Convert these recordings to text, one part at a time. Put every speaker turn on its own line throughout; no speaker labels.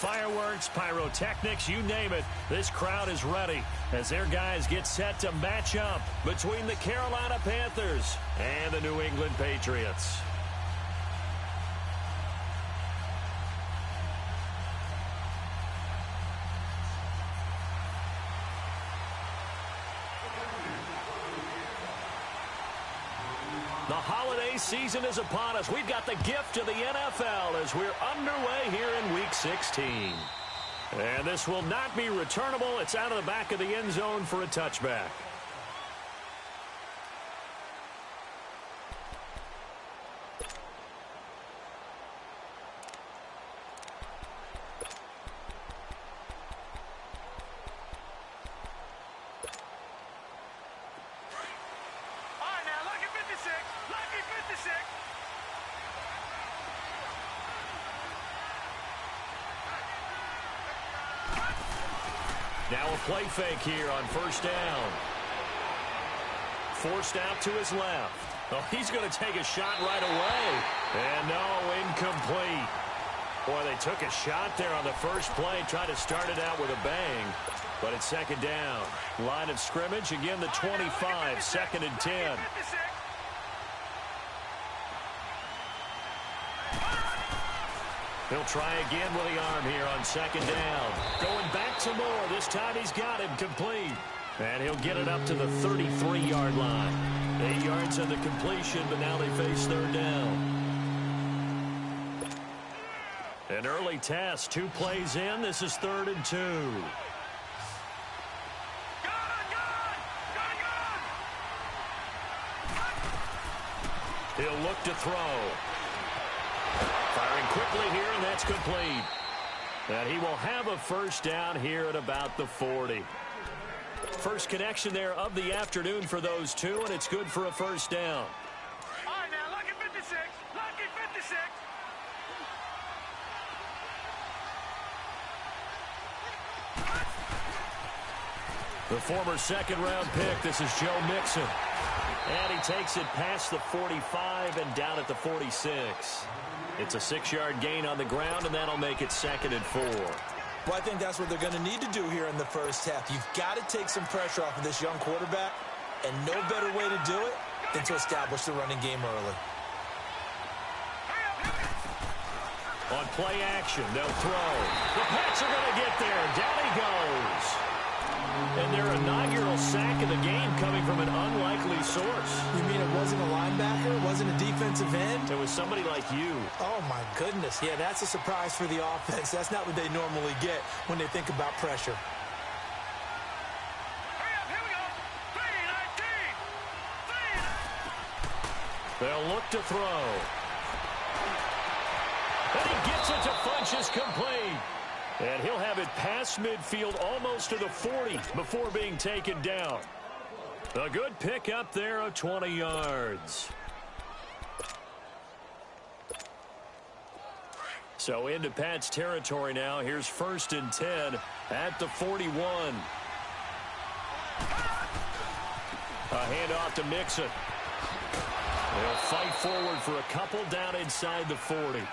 Fireworks, pyrotechnics, you name it. This crowd is ready as their guys get set to match up between the Carolina Panthers and the New England Patriots. The holiday season is upon us. We've got the gift of the NFL as we're underway here in Week 16. And this will not be returnable. It's out of the back of the end zone for a touchback. Now a play fake here on first down. Forced out to his left. Oh, he's going to take a shot right away. And no, incomplete. Boy, they took a shot there on the first play, tried to start it out with a bang. But it's second down. Line of scrimmage, again the 25, second and 10. He'll try again with the arm here on second down. Going back to Moore. This time he's got him complete. And he'll get it up to the 33-yard line. 8 yards on the completion, but now they face third down. An early test. 2 plays in. This is 3rd and 2. He'll look to throw. Firing quickly here, and that's complete. And he will have a first down here at about the 40. First connection there of the afternoon for those two, and it's good for a first down.
All right, now, lucky 56. Lucky 56.
The former second-round pick, this is Joe Mixon. And he takes it past the 45 and down at the 46. It's a 6-yard gain on the ground, and that'll make it 2nd and 4.
Well, I think that's what they're going to need to do here in the first half. You've got to take some pressure off of this young quarterback, and no better way to do it than to establish the running game early.
On play action, they'll throw. The Pats are going to get there. Down he goes. And their inaugural sack of the game coming from an unlikely source.
You mean it wasn't a linebacker? It wasn't a defensive end?
It was somebody like you.
Oh, my goodness. Yeah, that's a surprise for the offense. That's not what they normally get when they think about pressure.
Hurry up, here we go. 3-19.
They'll look to throw. And he gets it to Funchess complete. And he'll have it past midfield almost to the 40 before being taken down. A good pick up there of 20 yards. So into Pat's territory now. Here's 1st and 10 at the 41. A handoff to Mixon. They'll fight forward for a couple down inside the 40.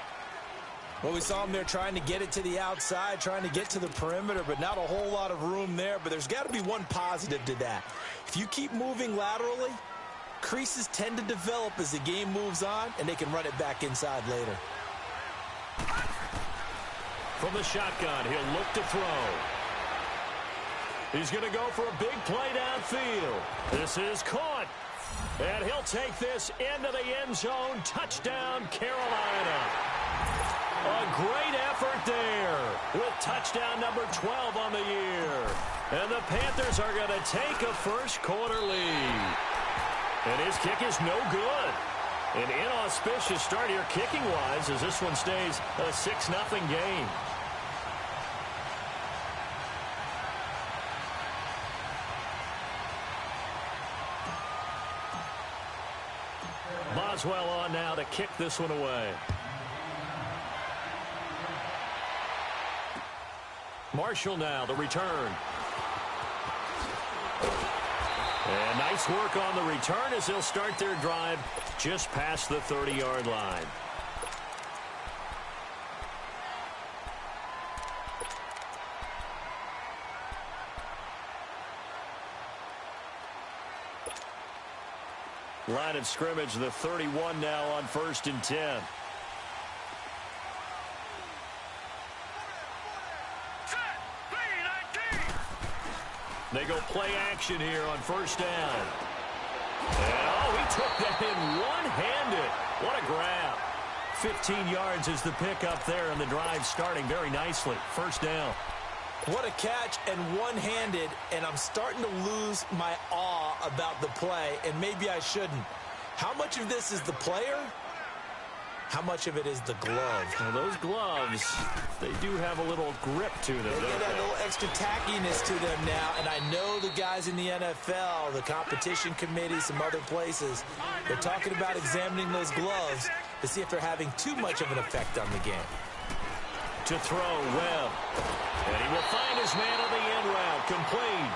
Well, we saw him there trying to get it to the outside, trying to get to the perimeter, but not a whole lot of room there. But there's got to be one positive to that. If you keep moving laterally, creases tend to develop as the game moves on, and they can run it back inside later.
From the shotgun, he'll look to throw. He's going to go for a big play downfield. This is caught. And he'll take this into the end zone. Touchdown, Carolina. A great effort there with touchdown number 12 on the year. And the Panthers are going to take a first-quarter lead. And his kick is no good. An inauspicious start here kicking-wise as this one stays a 6-0 game. Boswell on now to kick this one away. Marshall now, the return. And nice work on the return as they'll start their drive just past the 30-yard line. Line of scrimmage, the 31 now on 1st and 10. They go play action here on 1st down. And, oh, he took that in one-handed. What a grab. 15 yards is the pickup there, and the drive starting very nicely. 1st down.
What a catch, and one-handed, and I'm starting to lose my awe about the play, and maybe I shouldn't. How much of this is the player? How much of it is the glove?
Well, those gloves, they do have a little grip to them,
They
don't
get that
they?
little extra tackiness to them now, and I know the guys in the NFL, the competition committee, some other places, they're talking about examining those gloves to see if they're having too much of an effect on the game.
To throw, Webb. And he will find his man on the end route, complete.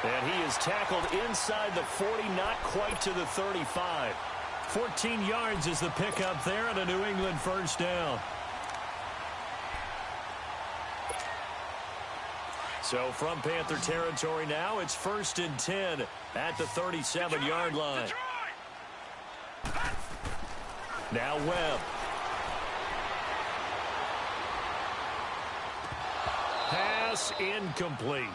And he is tackled inside the 40, not quite to the 35. 14 yards is the pickup there, and a New England 1st down. So from Panther territory now, it's 1st and 10 at the 37-yard line. Now Webb. Pass incomplete.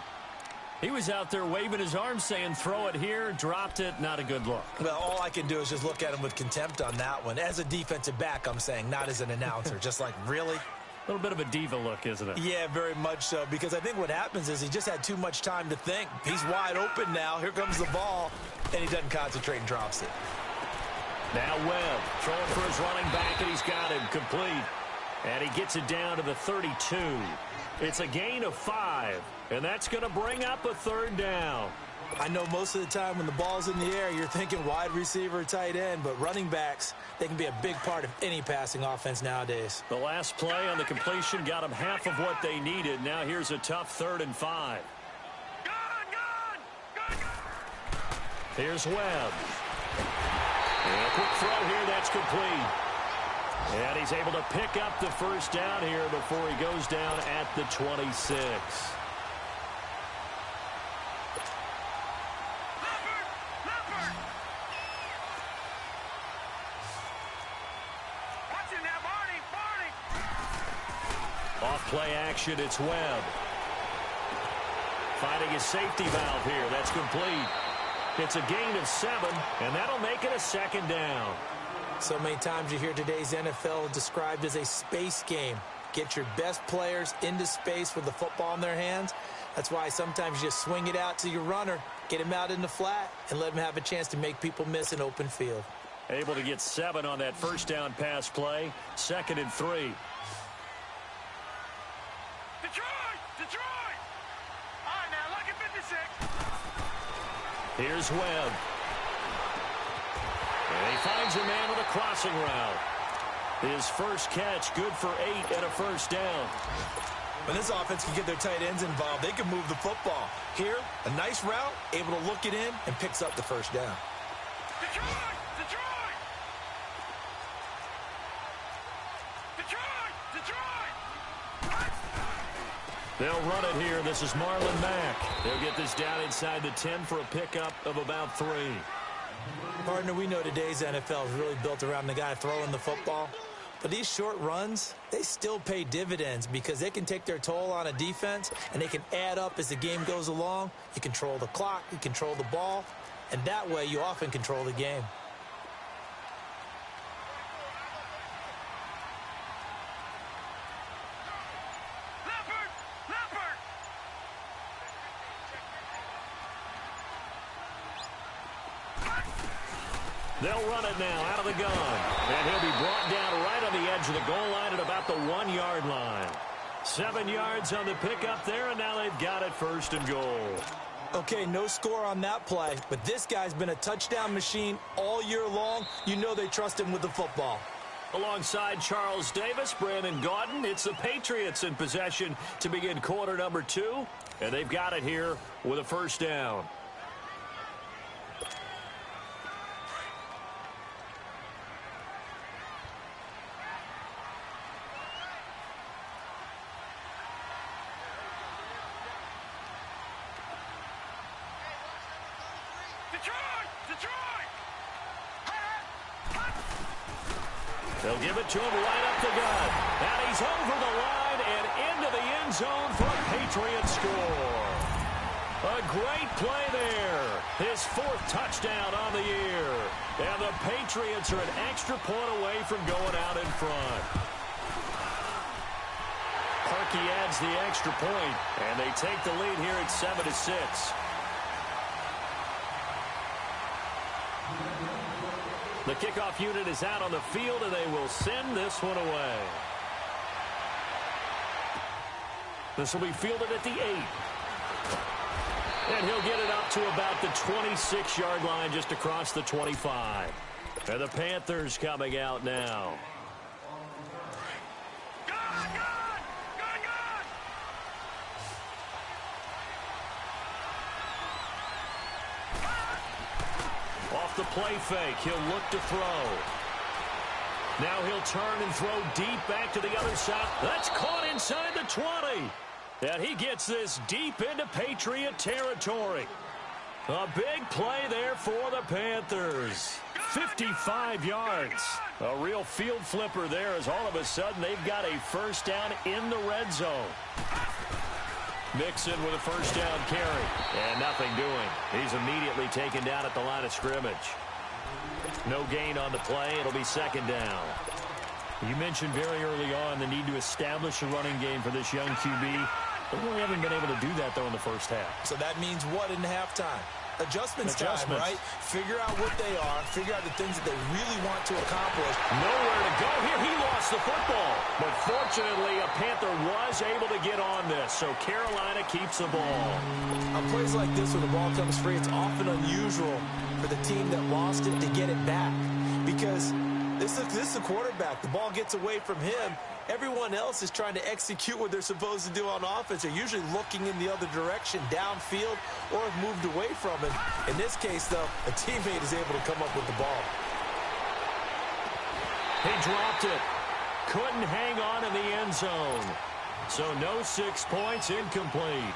He was out there waving his arms saying throw it here, dropped it, not a good look.
Well, all I can do is just look at him with contempt on that one. As a defensive back, I'm saying, not as an announcer. Just like, really?
A little bit of a diva look, isn't it?
Yeah, very much so, because I think what happens is he just had too much time to think. He's wide open now. Here comes the ball, and he doesn't concentrate and drops it.
Now Webb throwing for his running back, and he's got him complete. And he gets it down to the 32. It's a gain of 5, and that's going to bring up a 3rd down.
I know most of the time when the ball's in the air, you're thinking wide receiver, tight end, but running backs, they can be a big part of any passing offense nowadays.
The last play on the completion got them half of what they needed. Now here's a tough 3rd and 5. Here's Webb. And a quick throw here, that's complete. And he's able to pick up the 1st down here before he goes down at the 26. Off play action, it's Webb. Finding his safety valve here, that's complete. It's a gain of 7, and that'll make it a 2nd down.
So many times you hear today's NFL described as a space game. Get your best players into space with the football in their hands. That's why sometimes you just swing it out to your runner, get him out in the flat, and let him have a chance to make people miss an open field.
Able to get 7 on that 1st down pass play. 2nd and 3.
Detroit! All right, now, look at 56.
Here's Webb. And he finds a man with a crossing route. His first catch, good for 8 and a 1st down.
When this offense can get their tight ends involved, they can move the football. Here, a nice route, able to look it in, and picks up the 1st down.
Detroit!
They'll run it here. This is Marlon Mack. They'll get this down inside the 10 for a pickup of about 3.
Partner, we know today's NFL is really built around the guy throwing the football. But these short runs, they still pay dividends because they can take their toll on a defense, and they can add up as the game goes along. You control the clock, you control the ball, and that way you often control the game.
They'll run it now out of the gun. And he'll be brought down right on the edge of the goal line at about the 1-yard line. 7 yards on the pickup there, and now they've got it 1st and goal.
Okay, no score on that play, but this guy's been a touchdown machine all year long. You know they trust him with the football.
Alongside Charles Davis, Brandon Gaudin, it's the Patriots in possession to begin quarter number 2, and they've got it here with a 1st down. They'll give it to him right up the gut. And he's over the line and into the end zone for a Patriots score. A great play there. His fourth touchdown on the year. And the Patriots are an extra point away from going out in front. Parkey adds the extra point, and they take the lead here at 7-6. The kickoff unit is out on the field, and they will send this one away. This will be fielded at the 8. And he'll get it up to about the 26-yard line, just across the 25. And the Panthers coming out now. Off the play fake, he'll look to throw. Now he'll turn and throw deep back to the other side. That's caught inside the 20. And he gets this deep into Patriot territory. A big play there for the Panthers. 55 yards. A real field flipper there, as all of a sudden they've got a first down in the red zone. Mixon with a first down carry. And nothing doing. He's immediately taken down at the line of scrimmage. No gain on the play. It'll be second down. You mentioned very early on the need to establish a running game for this young QB. They really haven't been able to do that, though, in the first half.
So that means what in halftime? Adjustments time, right? Figure out what they are. Figure out the things that they really want to accomplish.
Nowhere to go here. He lost the football. But fortunately, a Panther was able to get on this. So Carolina keeps the ball.
On plays like this, when the ball comes free, it's often unusual for the team that lost it to get it back. Because this is the quarterback. The ball gets away from him. Everyone else is trying to execute what they're supposed to do on offense. They're usually looking in the other direction, downfield, or have moved away from him. In this case, though, a teammate is able to come up with the ball.
He dropped it. Couldn't hang on in the end zone. So no 6 points, incomplete.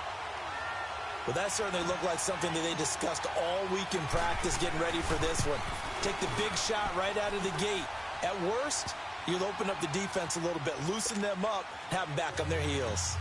Well, that certainly looked like something that they discussed all week in practice getting ready for this one. Take the big shot right out of the gate. At worst, you'll open up the defense a little bit, loosen them up, have them back on their heels.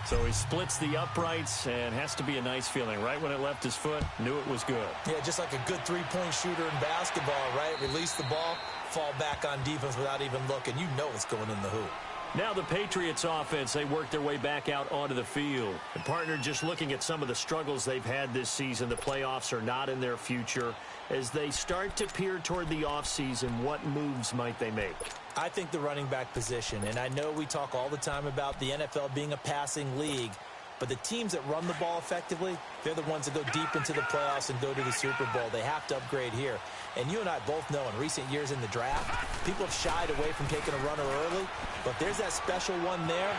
So he splits the uprights, and has to be a nice feeling. Right when it left his foot, knew it was good.
Yeah, just like a good three-point shooter in basketball, right? Release the ball, fall back on defense without even looking. You know it's going in the hoop.
Now the Patriots offense, they work their way back out onto the field. And partner, just looking at some of the struggles they've had this season, the playoffs are not in their future. As they start to peer toward the offseason, what moves might they make?
I think the running back position, and I know we talk all the time about the NFL being a passing league, but the teams that run the ball effectively, they're the ones that go deep into the playoffs and go to the Super Bowl. They have to upgrade here. And you and I both know in recent years in the draft, people have shied away from taking a runner early, but there's that special one there.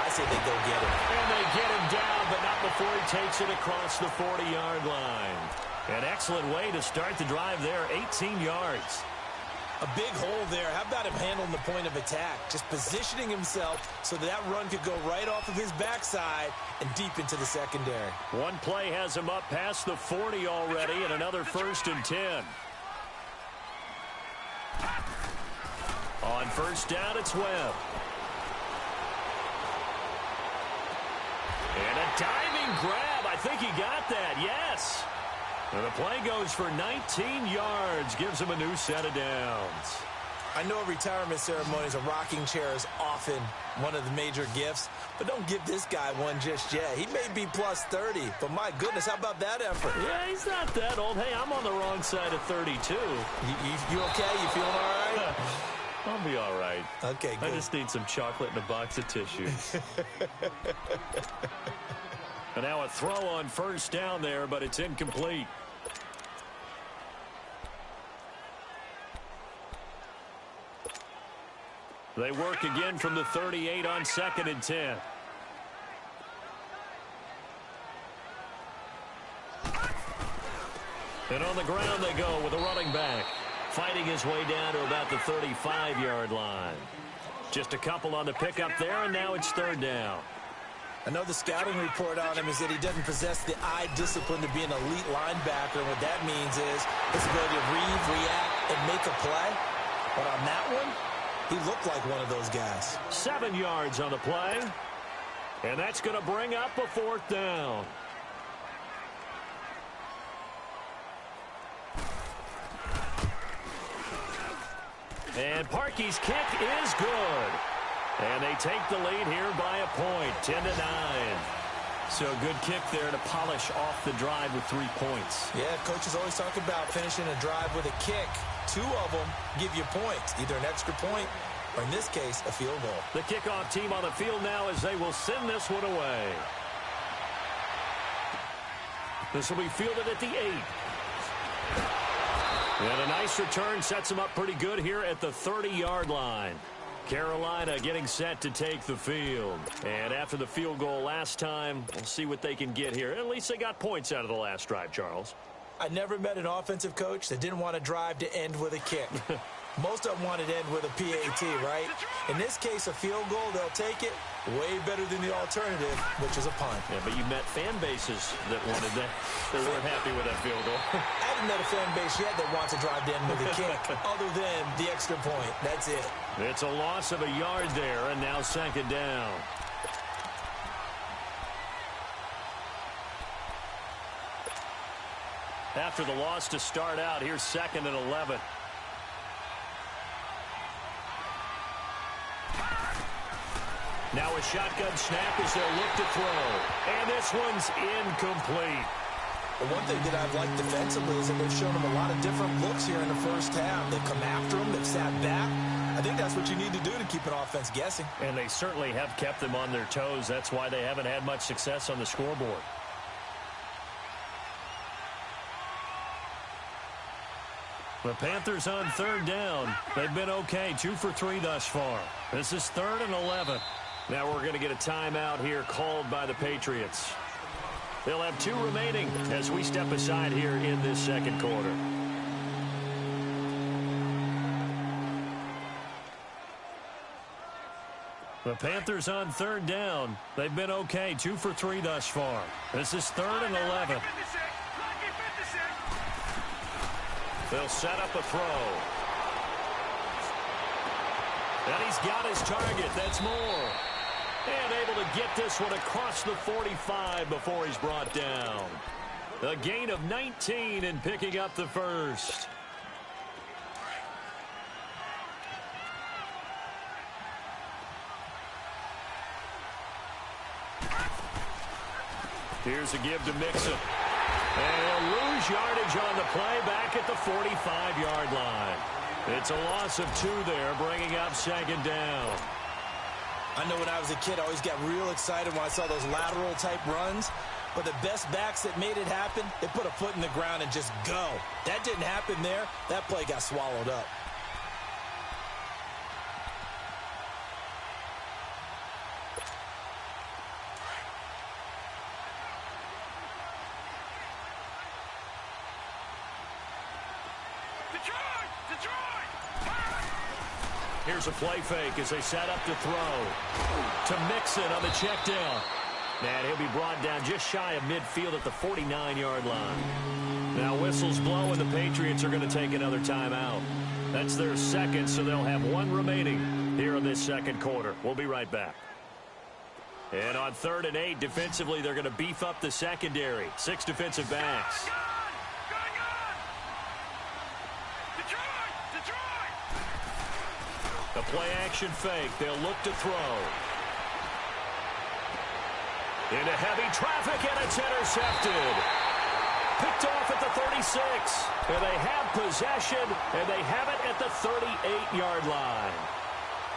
I say they go get him.
And they get him down, but not before he takes it across the 40-yard line. An excellent way to start the drive there, 18 yards.
A big hole there. How about him handling the point of attack? Just positioning himself so that run could go right off of his backside and deep into the secondary.
One play has him up past the 40 already, and another 1st and 10. On first down, it's Webb. And a diving grab. I think he got that, yes. And the play goes for 19 yards, gives him a new set of downs.
I know retirement ceremonies, a rocking chair is often one of the major gifts, but don't give this guy one just yet. He may be plus 30, but my goodness, how about that effort?
Yeah, he's not that old. Hey, I'm on the wrong side of 32.
You okay? You feeling all right?
I'll be all right.
Okay, good.
I just need some chocolate and a box of tissues. And now a throw on first down there, but it's incomplete. They work again from the 38 on 2nd and 10. And on the ground they go with a running back, fighting his way down to about the 35-yard line. Just a couple on the pickup there, and now it's 3rd down.
I know the scouting report on him is that he doesn't possess the eye discipline to be an elite linebacker. And what that means is his ability to read, react, and make a play. But on that one, He looked like one of those guys.
7 yards on the play. And that's going to bring up a 4th down. And Parkey's kick is good. And they take the lead here by a point, 10-9.
So a good kick there to polish off the drive with 3 points. Yeah, coaches always talk about finishing a drive with a kick. 2 of them give you points, either an extra point or, in this case, a field goal.
The kickoff team on the field now as they will send this one away. This will be fielded at the 8. And a nice return sets them up pretty good here at the 30-yard line. Carolina getting set to take the field. And after the field goal last time, we'll see what they can get here. At least they got points out of the last drive, Charles.
I never met an offensive coach that didn't want a drive to end with a kick. Most of them wanted to end with a PAT, right? In this case, a field goal, they'll take it. Way better than the alternative, which is a punt.
Yeah, but you met fan bases that wanted that. They weren't happy with that field goal.
I haven't met a fan base yet that wants a drive to end with a kick, other than the extra point. That's it.
It's a loss of a yard there, and now 2nd down. After the loss to start out, here's 2nd and 11. Now a shotgun snap as they'll look to throw. And this one's incomplete.
The one thing that I've liked defensively is that they've shown them a lot of different looks here in the first half. They've come after them. They've sat back. I think that's what you need to do to keep an offense guessing.
And they certainly have kept them on their toes. That's why they haven't had much success on the scoreboard. The Panthers on 3rd down. They've been okay, 2 for 3 thus far. This is 3rd and 11. Now we're going to get a timeout here called by the Patriots. They'll have 2 remaining as we step aside here in this 2nd quarter. The Panthers on 3rd down. They've been okay, 2 for 3 thus far. This is 3rd and 11. They'll set up a throw. And he's got his target. That's Moore. And able to get this one across the 45 before he's brought down. A gain of 19 and picking up the first. Here's a give to Mixon. And he'll lose yardage on the play back at the 45-yard line. It's a loss of 2 there, bringing up 2nd down.
I know when I was a kid, I always got real excited when I saw those lateral-type runs. But the best backs that made it happen, they put a foot in the ground and just go. That didn't happen there. That play got swallowed up.
Here's a play fake as they set up to throw. To Mixon on the check down. And he'll be brought down just shy of midfield at the 49-yard line. Now whistles blow and the Patriots are going to take another timeout. That's their 2nd, so they'll have 1 remaining here in this 2nd quarter. We'll be right back. And on 3rd and 8, defensively, they're going to beef up the secondary. 6 defensive backs. A play-action fake. They'll look to throw. Into heavy traffic, and it's intercepted. Picked off at the 36. And they have possession, and they have it at the 38-yard line.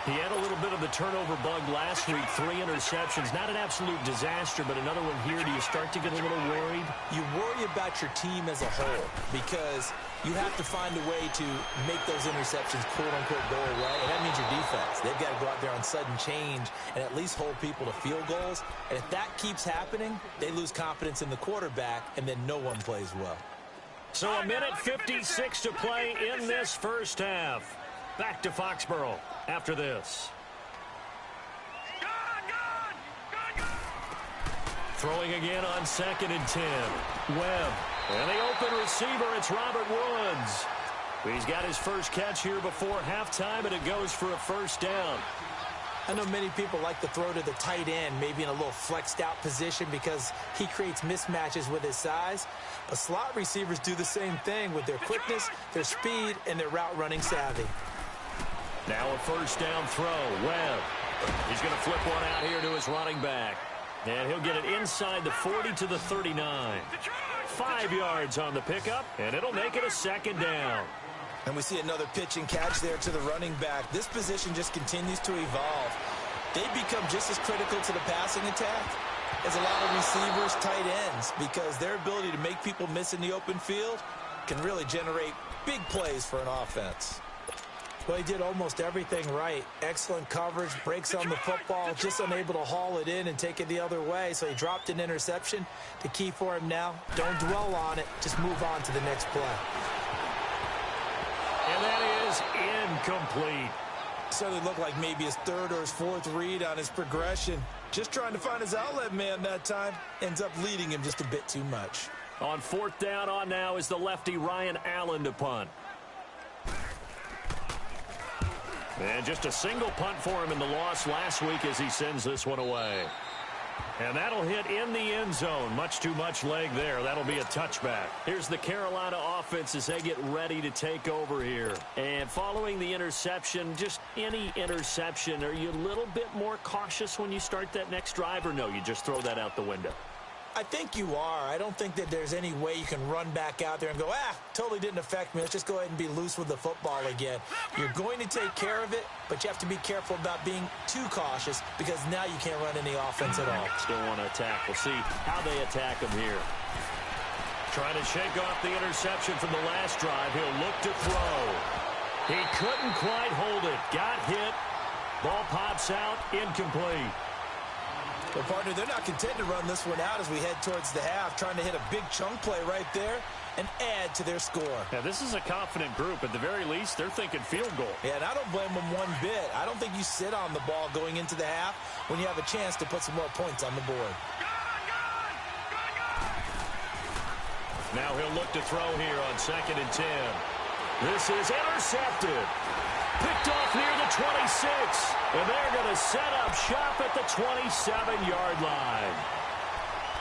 He had a little bit of the turnover bug last week. 3 interceptions. Not an absolute disaster, but another one here. Do you start to get a little worried?
You worry about your team as a whole because you have to find a way to make those interceptions, quote-unquote, go away. And that means your defense. They've got to go out there on sudden change and at least hold people to field goals. And if that keeps happening, they lose confidence in the quarterback, and then no one plays well.
So a minute 56 to play in this first half. Back to Foxborough after this. Throwing again on 2nd and 10. Webb. And the open receiver, it's Robert Woods. He's got his first catch here before halftime, and it goes for a first down.
I know many people like to throw to the tight end, maybe in a little flexed out position because he creates mismatches with his size. But slot receivers do the same thing with their quickness, their speed, and their route running savvy.
Now a first down throw. Webb. He's going to flip one out here to his running back. And he'll get it inside the 40 to the 39. 5 yards on the pickup, and it'll make it a second down.
And we see another pitch and catch there to the running back. This position just continues to evolve. They become just as critical to the passing attack as a lot of receivers, tight ends, because their ability to make people miss in the open field can really generate big plays for an offense. Well, he did almost everything right. Excellent coverage, breaks on the football, just unable to haul it in and take it the other way, so he dropped an interception. The key for him now, don't dwell on it, just move on to the next play.
And that is incomplete.
Certainly looked like maybe his third or his fourth read on his progression. Just trying to find his outlet man that time. Ends up leading him just a bit too much.
On fourth down on now is the lefty Ryan Allen to punt. And just a single punt for him in the loss last week as he sends this one away. And that'll hit in the end zone. Much too much leg there. That'll be a touchback. Here's the Carolina offense as they get ready to take over here. And following the interception, just any interception, are you a little bit more cautious when you start that next drive, or no, you just throw that out the window?
I think you are. I don't think that there's any way you can run back out there and go, totally didn't affect me. Let's just go ahead and be loose with the football again. You're going to take care of it, but you have to be careful about being too cautious because now you can't run any offense at all.
Still want to attack. We'll see how they attack him here. Trying to shake off the interception from the last drive. He'll look to throw. He couldn't quite hold it. Got hit. Ball pops out. Incomplete.
Well, partner, they're not content to run this one out as we head towards the half, trying to hit a big chunk play right there and add to their score.
Yeah, this is a confident group. At the very least, they're thinking field goal.
Yeah, and I don't blame them one bit. I don't think you sit on the ball going into the half when you have a chance to put some more points on the board.
Now he'll look to throw here on 2nd and 10. This is intercepted. Picked off near the 26. And they're going to set up shop at the 27-yard line.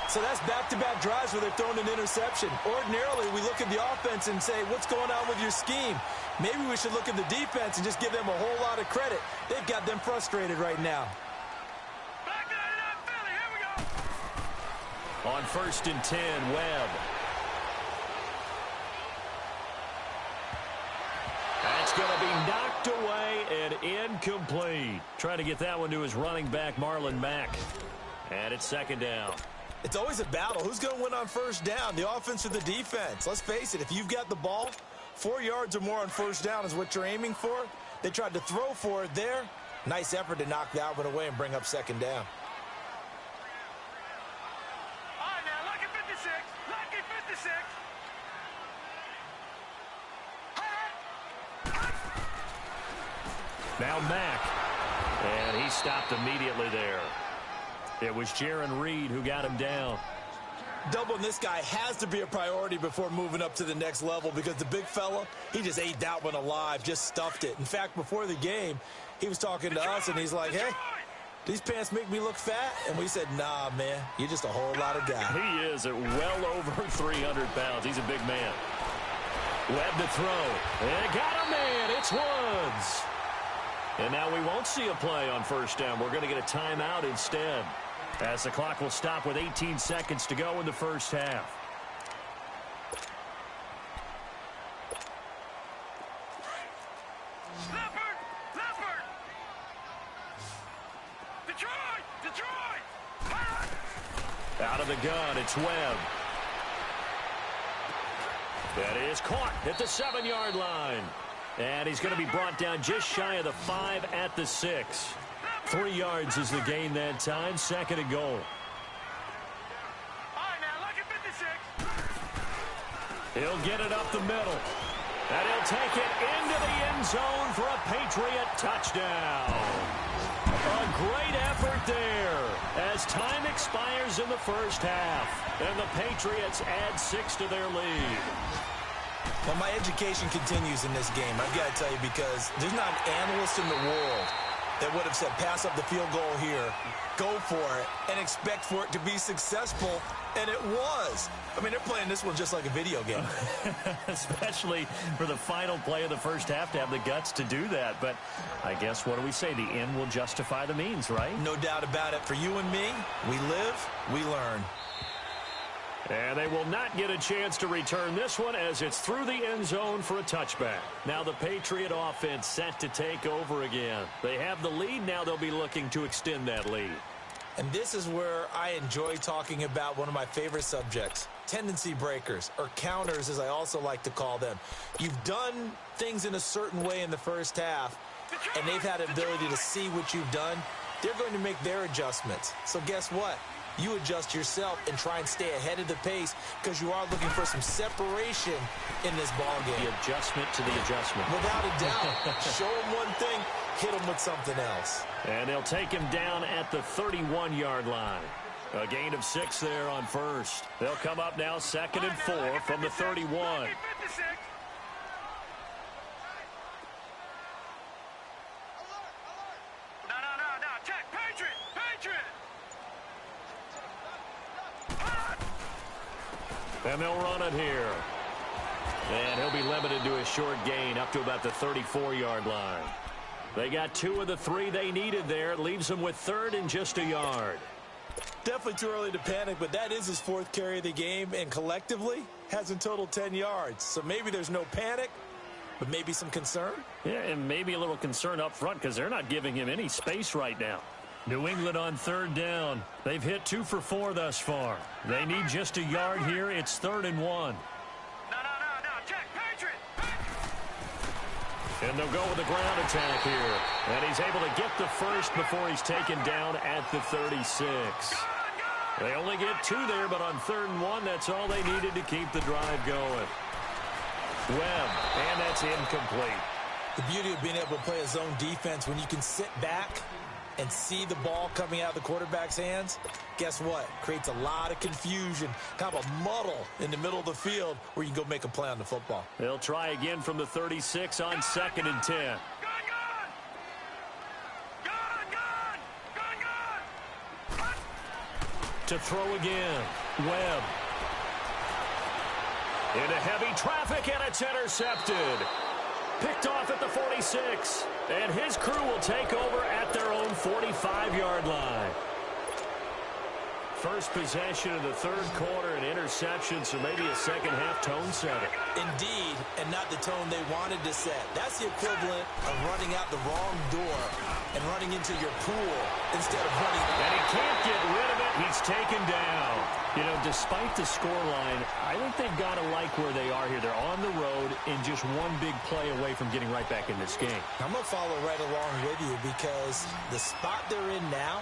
So that's back-to-back drives where they're throwing an interception. Ordinarily, we look at the offense and say, what's going on with your scheme? Maybe we should look at the defense and just give them a whole lot of credit. They've got them frustrated right now.
Back to the Philly. Here we go.
On 1st and 10, Webb. That's going to be knocked away and incomplete. Trying to get that one to his running back, Marlon Mack. And it's 2nd down.
It's always a battle. Who's going to win on 1st down, the offense or the defense? Let's face it, if you've got the ball, 4 yards or more on 1st down is what you're aiming for. They tried to throw for it there. Nice effort to knock that one away and bring up 2nd down.
All right, now, lucky 56. Lucky 56.
Now Mack. And he stopped immediately there. It was Jaron Reed who got him down.
Doubling this guy has to be a priority before moving up to the next level because the big fella, he just ate that one alive, just stuffed it. In fact, before the game, he was talking to us, and he's like, hey, these pants make me look fat? And we said, nah, man, you're just a whole lot of guy.
He is at well over 300 pounds. He's a big man. Webb to throw. And got a man. It's Woods. And now we won't see a play on 1st down. We're going to get a timeout instead, as the clock will stop with 18 seconds to go in the 1st half.
Leopard! Detroit!
Out of the gun, it's Webb. That is caught at the 7-yard line. And he's going to be brought down just shy of the 5 at the 6. 3 yards is the gain that time. 2nd and goal.
All right, now, lucky 56.
He'll get it up the middle. And he'll take it into the end zone for a Patriot touchdown. A great effort there as time expires in the 1st half. And the Patriots add 6 to their lead.
Well, my education continues in this game, I've got to tell you, because there's not an analyst in the world that would have said pass up the field goal here, go for it, and expect for it to be successful, and it was. I mean, they're playing this one just like a video game.
Especially for the final play of the first half to have the guts to do that. But I guess, what do we say? The end will justify the means, right?
No doubt about it. For you and me, we live, we learn.
And they will not get a chance to return this one as it's through the end zone for a touchback. Now the Patriot offense set to take over again. They have the lead. Now they'll be looking to extend that lead.
And this is where I enjoy talking about one of my favorite subjects, tendency breakers, or counters as I also like to call them. You've done things in a certain way in the first half, and they've had an ability to see what you've done. They're going to make their adjustments. So guess what? You adjust yourself and try and stay ahead of the pace because you are looking for some separation in this ball game.
The adjustment to the adjustment.
Without a doubt. Show them one thing, hit them with something else.
And they'll take him down at the 31-yard line. A gain of 6 there on first. They'll come up now 2nd and 4 from the 31. And they'll run it here. And he'll be limited to a short gain up to about the 34-yard line. They got 2 of the 3 they needed there. It leaves them with 3rd and just a yard.
Definitely too early to panic, but that is his 4th carry of the game, and collectively has in total 10 yards. So maybe there's no panic, but maybe some concern.
Yeah, and maybe a little concern up front because they're not giving him any space right now. New England on 3rd down. They've hit 2 for 4 thus far. They need just a yard here. It's 3rd and 1.
Check, Patriot!
And they'll go with the ground attack here. And he's able to get the first before he's taken down at the 36. They only get 2 there, but on 3rd and 1, that's all they needed to keep the drive going. Webb, and that's incomplete.
The beauty of being able to play a zone defense when you can sit back and see the ball coming out of the quarterback's hands, guess what? Creates a lot of confusion, kind of a muddle in the middle of the field where you can go make a play on the football.
They'll try again from the 36 on 2nd and 10. To throw again. Webb. Into heavy traffic, and it's intercepted. Picked off at the 46. And his crew will take over at their own 45-yard line. First possession of the 3rd quarter, an interception, so maybe a second-half tone setter.
Indeed, and not the tone they wanted to set. That's the equivalent of running out the wrong door and running into your pool instead of running.
And he can't get rid of it. He's taken down. You know, despite the scoreline, I think they've got to like where they are here. They're on the road and just one big play away from getting right back in this game.
I'm going to follow right along with you because the spot they're in now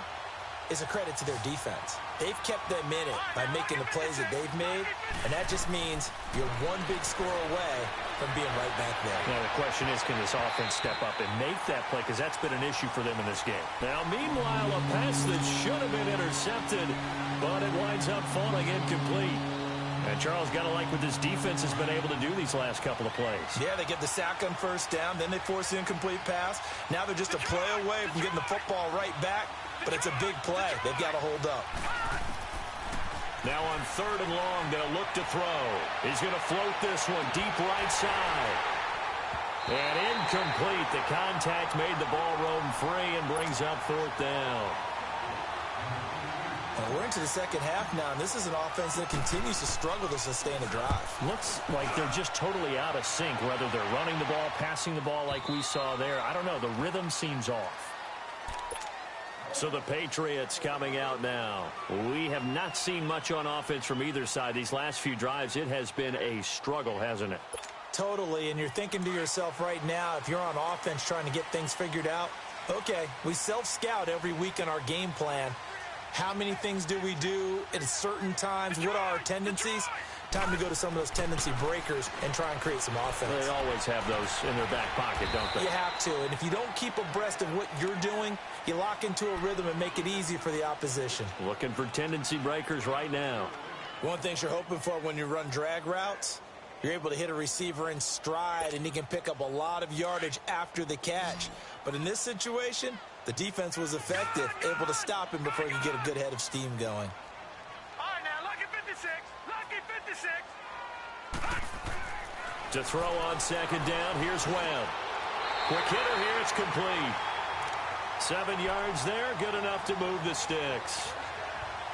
is a credit to their defense. They've kept them in it by making the plays that they've made, and that just means you're one big score away from being right back there.
Now, the question is, can this offense step up and make that play? Because that's been an issue for them in this game. Now, meanwhile, a pass that should have been intercepted, but it winds up falling incomplete. And Charles, got to like what this defense has been able to do these last couple of plays.
Yeah, they get the sack on 1st down, then they force the incomplete pass. Now they're just a play away from getting the football right back, but it's a big play. They've got to hold up.
Now on 3rd and long, they'll look to throw. He's going to float this one deep right side. And incomplete. The contact made the ball roam free and brings up 4th down.
We're into the second half now, and this is an offense that continues to struggle to sustain a drive.
Looks like they're just totally out of sync, whether they're running the ball, passing the ball like we saw there. I don't know. The rhythm seems off. So the Patriots coming out now. We have not seen much on offense from either side. These last few drives, it has been a struggle, hasn't it?
Totally, and you're thinking to yourself right now, if you're on offense trying to get things figured out, okay, we self-scout every week in our game plan. How many things do we do at certain times? What are our tendencies? Time to go to some of those tendency breakers and try and create some offense.
They always have those in their back pocket, don't they?
You have to, and if you don't keep abreast of what you're doing, you lock into a rhythm and make it easy for the opposition.
Looking for tendency breakers right now.
One thing you're hoping for when you run drag routes, You're able to hit a receiver in stride, and he can pick up a lot of yardage after the catch. But in this situation, the defense was effective, able to stop him before he could get a good head of steam going.
All right, now, lucky 56. Lucky 56.
To throw on second down, here's Webb. Quick hitter here, it's complete. 7 yards there, good enough to move the sticks.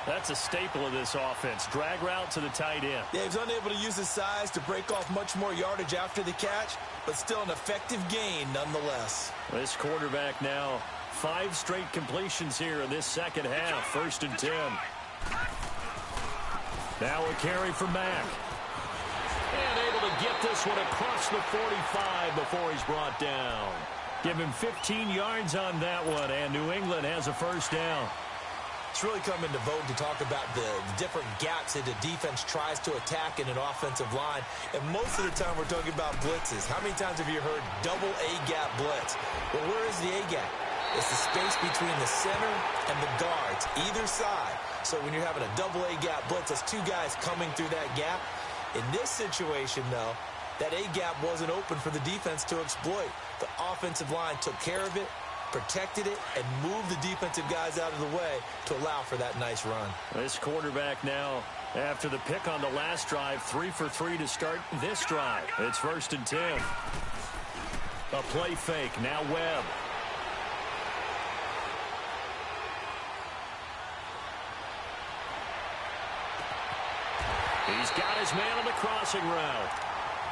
That's a staple of this offense. Drag route to the tight end.
Yeah, he was unable to use his size to break off much more yardage after the catch, but still an effective gain nonetheless.
This quarterback now, 5 straight completions here in this second half. 1st and 10. Now a carry for Mack. And able to get this one across the 45 before he's brought down. Give him 15 yards on that one, and New England has a 1st down.
It's really come into vogue to talk about the different gaps that the defense tries to attack in an offensive line. And most of the time we're talking about blitzes. How many times have you heard double A-gap blitz? Well, where is the A-gap? It's the space between the center and the guards, either side. So when you're having a double A-gap blitz, that's 2 guys coming through that gap. In this situation, though, that A-gap wasn't open for the defense to exploit. The offensive line took care of it, protected it, and moved the defensive guys out of the way to allow for that nice run.
This quarterback now, after the pick on the last drive, 3 for 3 to start this drive. It's 1st and 10. A play fake. Now Webb. He's got his man on the crossing route.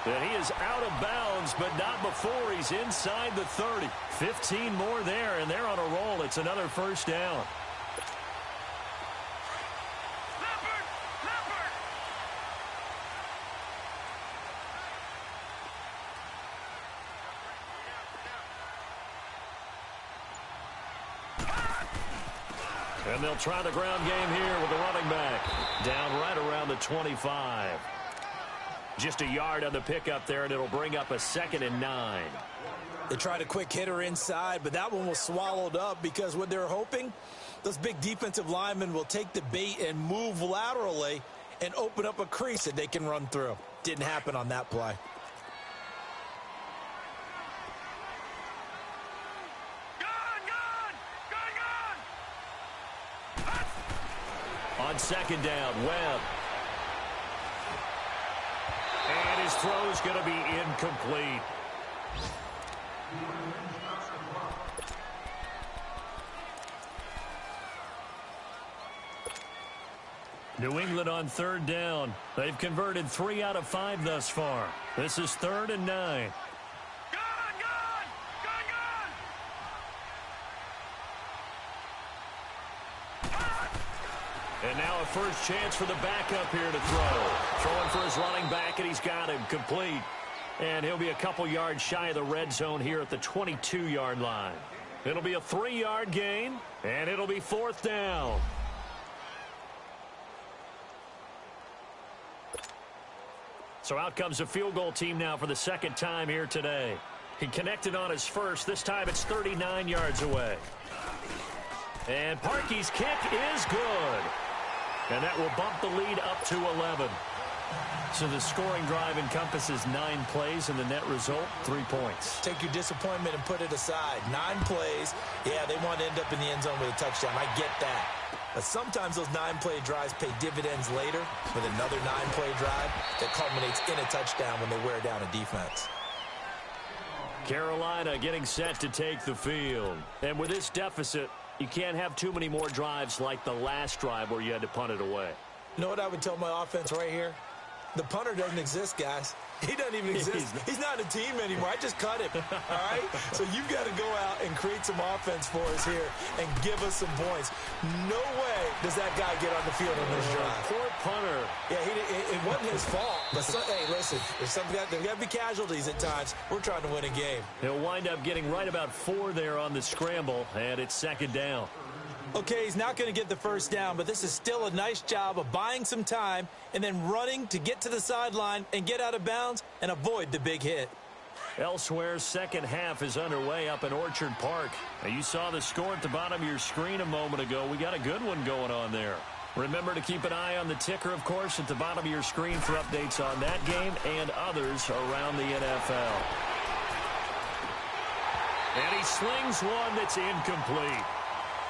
And he is out of bounds, but not before he's inside the 30. 15 more there, and they're on a roll. It's another 1st down.
Leopard! Leopard!
And they'll try the ground game here with the running back. Down right around the 25. Just a yard on the pickup there, and it'll bring up a 2nd and 9.
They tried a quick hitter inside, but that one was swallowed up because what they're hoping, those big defensive linemen will take the bait and move laterally and open up a crease that they can run through. Didn't happen on that play.
On 2nd down, Webb. And his throw's going to be incomplete. New England on 3rd down. They've converted 3 out of 5 thus far. This is 3rd and 9. And now a first chance for the backup here to throw. Throwing for his running back, and he's got him complete. And he'll be a couple yards shy of the red zone here at the 22-yard line. It'll be a 3-yard gain, and it'll be 4th down. So out comes a field goal team now for the 2nd time here today. He connected on his first. This time it's 39 yards away. And Parkey's kick is good. And that will bump the lead up to 11. So the scoring drive encompasses 9 plays, and the net result, 3 points.
Take your disappointment and put it aside. 9 plays. Yeah, they want to end up in the end zone with a touchdown. I get that. But sometimes those 9-play drives pay dividends later with another 9-play drive that culminates in a touchdown when they wear down a defense.
Carolina getting set to take the field. And with this deficit, you can't have too many more drives like the last drive where you had to punt it away.
You know what I would tell my offense right here? The punter doesn't exist, guys. He doesn't even exist. He's not a team anymore. I just cut him, all right? So you've got to go out and create some offense for us here and give us some points. No way does that guy get on the field on this drive.
Poor punter.
Yeah, it wasn't his fault. But hey, listen, there's got to be casualties at times. We're trying to win a game.
He'll wind up getting right about 4 there on the scramble, and it's 2nd down.
Okay, he's not going to get the first down, but this is still a nice job of buying some time and then running to get to the sideline and get out of bounds and avoid the big hit.
Elsewhere, second half is underway up in Orchard Park. Now, you saw the score at the bottom of your screen a moment ago. We got a good one going on there. Remember to keep an eye on the ticker, of course, at the bottom of your screen for updates on that game and others around the NFL. And he slings one that's incomplete.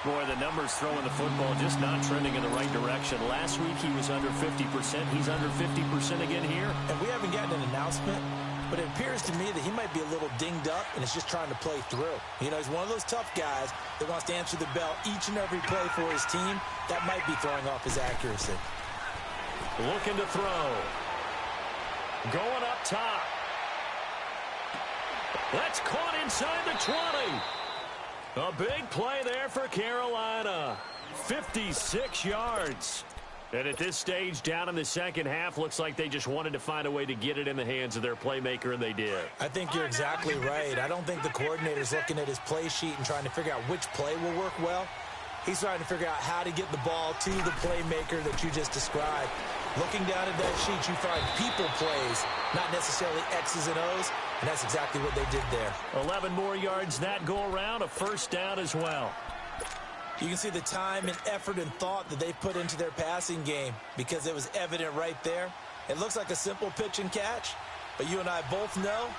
Boy, the numbers throwing the football just not trending in the right direction. Last week he was under 50%. He's under 50% again here.
And we haven't gotten an announcement, but it appears to me that he might be a little dinged up and is just trying to play through. You know, he's one of those tough guys that wants to answer the bell each and every play for his team. That might be throwing off his accuracy.
Looking to throw. Going up top. That's caught inside the 20. A big play there for Carolina. 56 yards. And at this stage, down in the second half, looks like they just wanted to find a way to get it in the hands of their playmaker, and they did.
I think you're exactly right. I don't think the coordinator's looking at his play sheet and trying to figure out which play will work well. He's trying to figure out how to get the ball to the playmaker that you just described. Looking down at that sheet, you find people plays, not necessarily X's and O's, and that's exactly what they did there.
11 more yards that go around, a first down as well.
You can see the time and effort and thought that they put into their passing game because it was evident right there. It looks like a simple pitch and catch, but you and I both know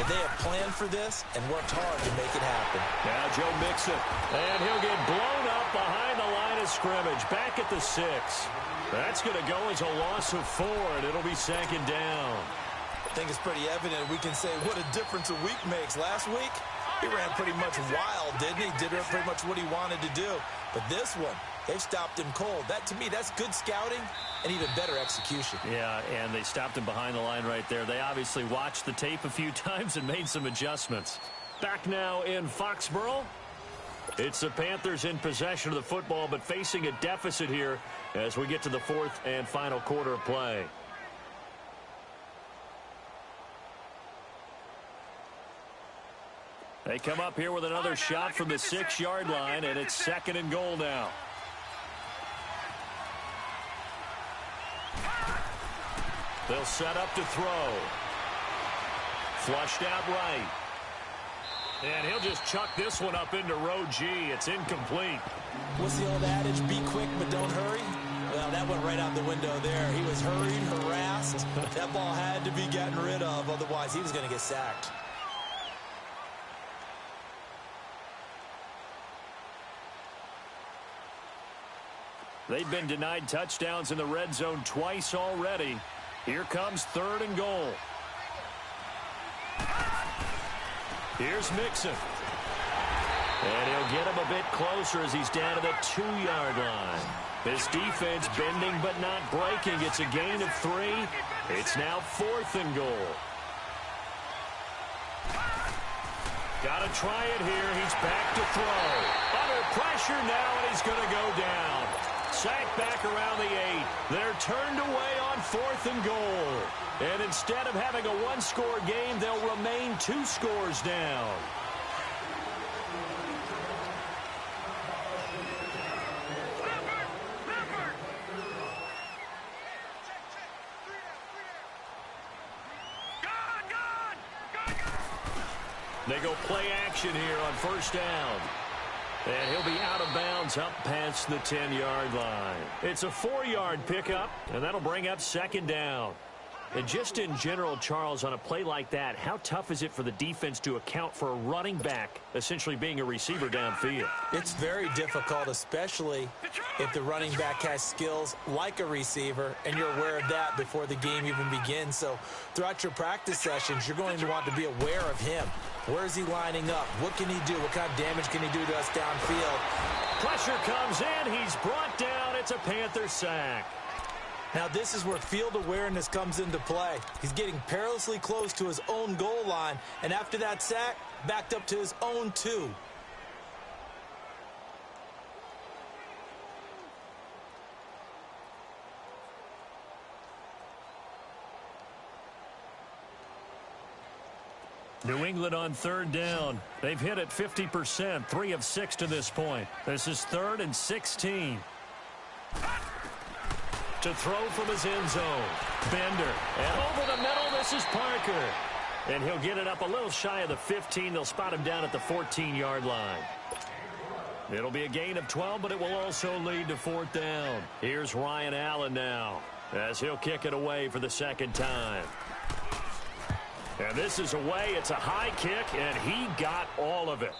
that they have planned for this and worked hard to make it happen.
Now Joe Mixon, and he'll get blown up behind the line of scrimmage, back at the 6. That's going to go as a loss of 4, and it'll be second down.
I think it's pretty evident. We can say what a difference a week makes. Last week, he ran pretty much wild, didn't he? Did pretty much what he wanted to do. But this one, they've stopped him cold. That, to me, that's good scouting and even better execution.
Yeah, and they stopped him behind the line right there. They obviously watched the tape a few times and made some adjustments. Back now in Foxborough. It's the Panthers in possession of the football, but facing a deficit here as we get to the fourth and final quarter of play. They come up here with another shot from the 6-yard line, and it's second and goal now. They'll set up to throw. Flushed out right. And he'll just chuck this one up into row G. It's incomplete.
What's the old adage? Be quick, but don't hurry. Well, that went right out the window there. He was hurried, harassed. That ball had to be gotten rid of. Otherwise, he was going to get sacked.
They've been denied touchdowns in the red zone twice already. Here comes third and goal. Here's Mixon. And he'll get him a bit closer as he's down to the 2-yard line. This defense bending but not breaking. It's a gain of 3. It's now fourth and goal. Got to try it here. He's back to throw. Under pressure now, and he's going to go down. Sacked back around the 8. They're turned away on fourth and goal. And instead of having a one-score game, they'll remain 2 scores down. They go play action here on first down. And he'll be out of bounds up past the 10-yard line. It's a 4-yard pickup, and that'll bring up second down. And just in general, Charles, on a play like that, how tough is it for the defense to account for a running back essentially being a receiver downfield?
It's very difficult, especially if the running back has skills like a receiver, and you're aware of that before the game even begins. So throughout your practice sessions, you're going to want to be aware of him. Where is he lining up? What can he do? What kind of damage can he do to us downfield?
Pressure comes in. He's brought down. It's a Panther sack.
Now this is where field awareness comes into play. He's getting perilously close to his own goal line, and after that sack, backed up to his own 2.
New England on third down. They've hit it 50%, 3 of 6 to this point. This is 3rd and 16. To throw from his end zone. Bender. And over the middle, this is Parker. And he'll get it up a little shy of the 15. They'll spot him down at the 14-yard line. It'll be a gain of 12, but it will also lead to 4th down. Here's Ryan Allen now as he'll kick it away for the second time. And this is away. It's a high kick, and he got all of it.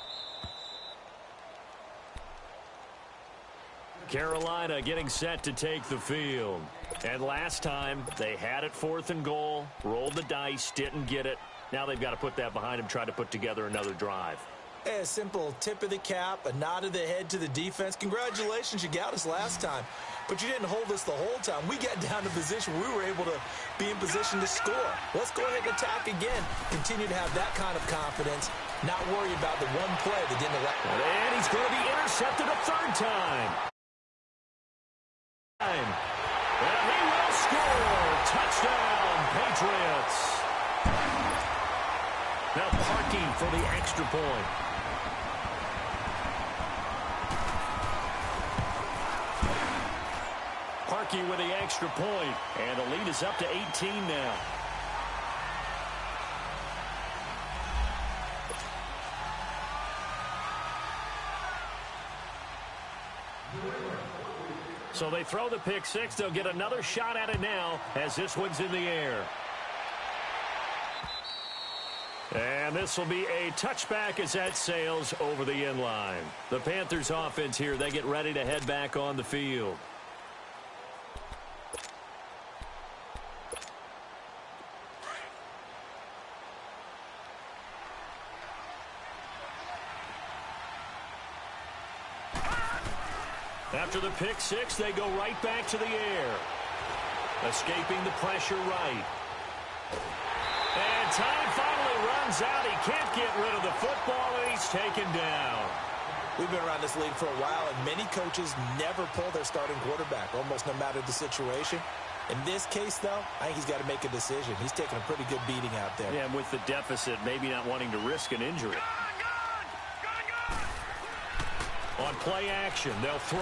Carolina getting set to take the field. And last time, they had it 4th and goal, rolled the dice, didn't get it. Now they've got to put that behind them, try to put together another drive.
A simple tip of the cap, a nod of the head to the defense. Congratulations, you got us last time. But you didn't hold us the whole time. We got down to position where we were able to be in position to score. Let's go ahead and attack again. Continue to have that kind of confidence, not worry about the one play that didn't allow.
And he's going to be intercepted a 3rd time. And he will score. Touchdown, Patriots. Now Parkey for the extra point. Parkey with the extra point. And the lead is up to 18 now. So they throw the pick six. They'll get another shot at it now as this one's in the air. And this will be a touchback as that sails over the end line. The Panthers offense here, they get ready to head back on the field. After the pick six, they go right back to the air. Escaping the pressure right. And time finally runs out. He can't get rid of the football, and he's taken down.
We've been around this league for a while, and many coaches never pull their starting quarterback, almost no matter the situation. In this case, though, I think he's got to make a decision. He's taking a pretty good beating out there.
Yeah, and with the deficit, maybe not wanting to risk an injury. On play action, they'll throw.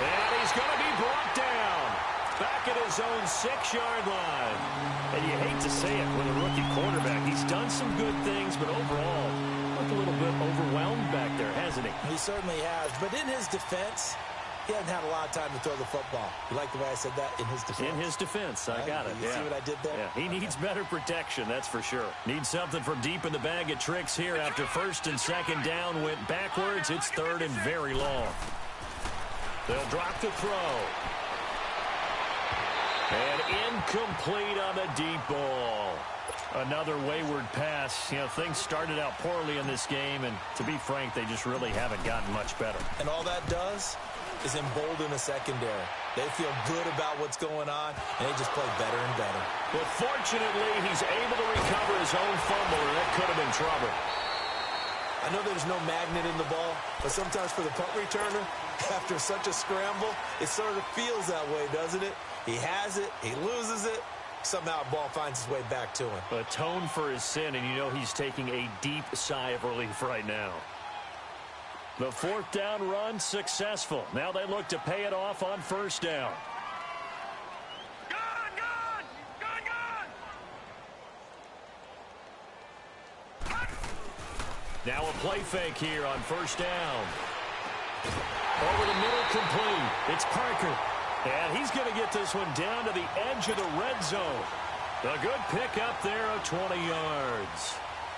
And he's going to be brought down. Back at his own 6-yard line. And you hate to say it with a rookie quarterback. He's done some good things, but overall, looked a little bit overwhelmed back there, hasn't he?
He certainly has. But in his defense, he hasn't had a lot of time to throw the football. You like the way I said that? In his defense.
In his defense. I got it.
You see what I did there?
Yeah. He needs better protection, that's for sure. Needs something from deep in the bag of tricks here after 1st and 2nd down went backwards. It's 3rd and very long. They'll drop the throw. And incomplete on the deep ball. Another wayward pass. You know, things started out poorly in this game, and to be frank, they just really haven't gotten much better.
And all that does is embolden the secondary. They feel good about what's going on, and they just play better and better.
But fortunately, he's able to recover his own fumble, and that could have been trouble.
I know there's no magnet in the ball, but sometimes for the punt returner, after such a scramble, it sort of feels that way, doesn't it? He has it, he loses it, somehow the ball finds its way back to him.
Atone for his sin, and you know he's taking a deep sigh of relief right now. The 4th down run successful. Now they look to pay it off on 1st down. Now a play fake here on 1st down. Over the middle, complete. It's Parker. And he's going to get this one down to the edge of the red zone. A good pick up there of 20 yards.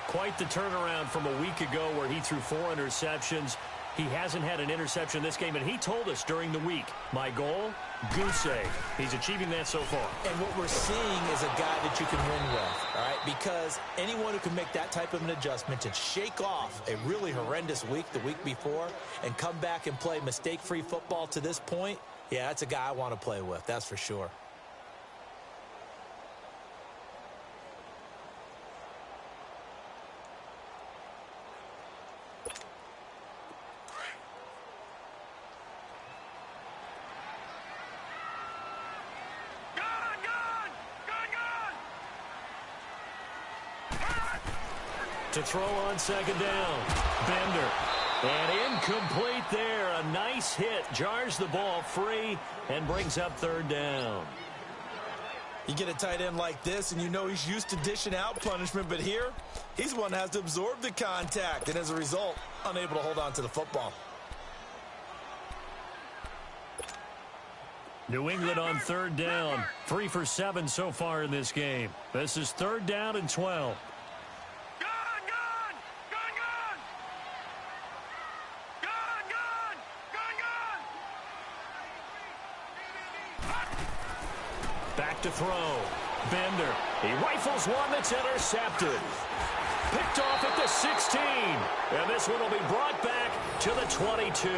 Quite the turnaround from a week ago where he threw 4 interceptions. He hasn't had an interception this game, and he told us during the week, my goal, goose egg. He's achieving that so far.
And what we're seeing is a guy that you can win with, all right? Because anyone who can make that type of an adjustment and shake off a really horrendous week the week before and come back and play mistake-free football to this point, yeah, that's a guy I want to play with, that's for sure.
To throw on 2nd down. Bender. And incomplete there. A nice hit. Jars the ball free and brings up 3rd down.
You get a tight end like this, and you know he's used to dishing out punishment, but here, he's the one that has to absorb the contact, and as a result, unable to hold on to the football.
New England on third down. 3 for 7 so far in this game. This is 3rd down and 12. Back to throw. Bender. He rifles one that's intercepted. Picked off at the 16. And this one will be brought back to the 22.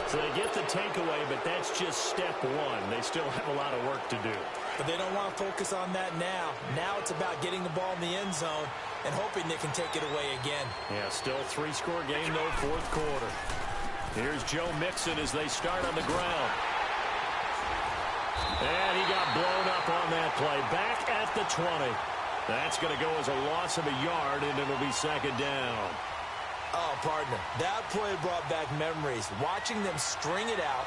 So they get the takeaway, but that's just step one. They still have a lot of work to do.
But they don't want to focus on that now. Now it's about getting the ball in the end zone and hoping they can take it away again.
Yeah, still 3-score game, though, 4th quarter. Here's Joe Mixon as they start on the ground. And he got blown up on that play. Back at the 20. That's going to go as a loss of a yard, and it'll be 2nd down.
Oh, partner, that play brought back memories. Watching them string it out,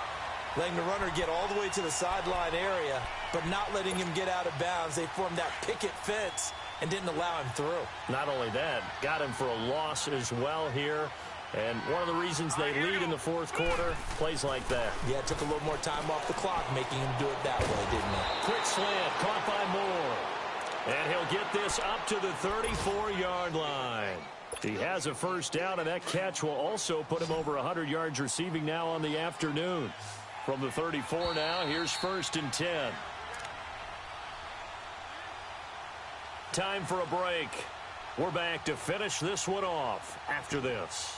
letting the runner get all the way to the sideline area, but not letting him get out of bounds. They formed that picket fence and didn't allow him through.
Not only that, got him for a loss as well here. And one of the reasons they lead in the 4th quarter, plays like that.
Yeah, it took a little more time off the clock, making him do it that way, didn't it?
Quick slant, caught by Moore. And he'll get this up to the 34-yard line. He has a 1st down, and that catch will also put him over 100 yards receiving now on the afternoon. From the 34 now, here's 1st and 10. Time for a break. We're back to finish this one off after this.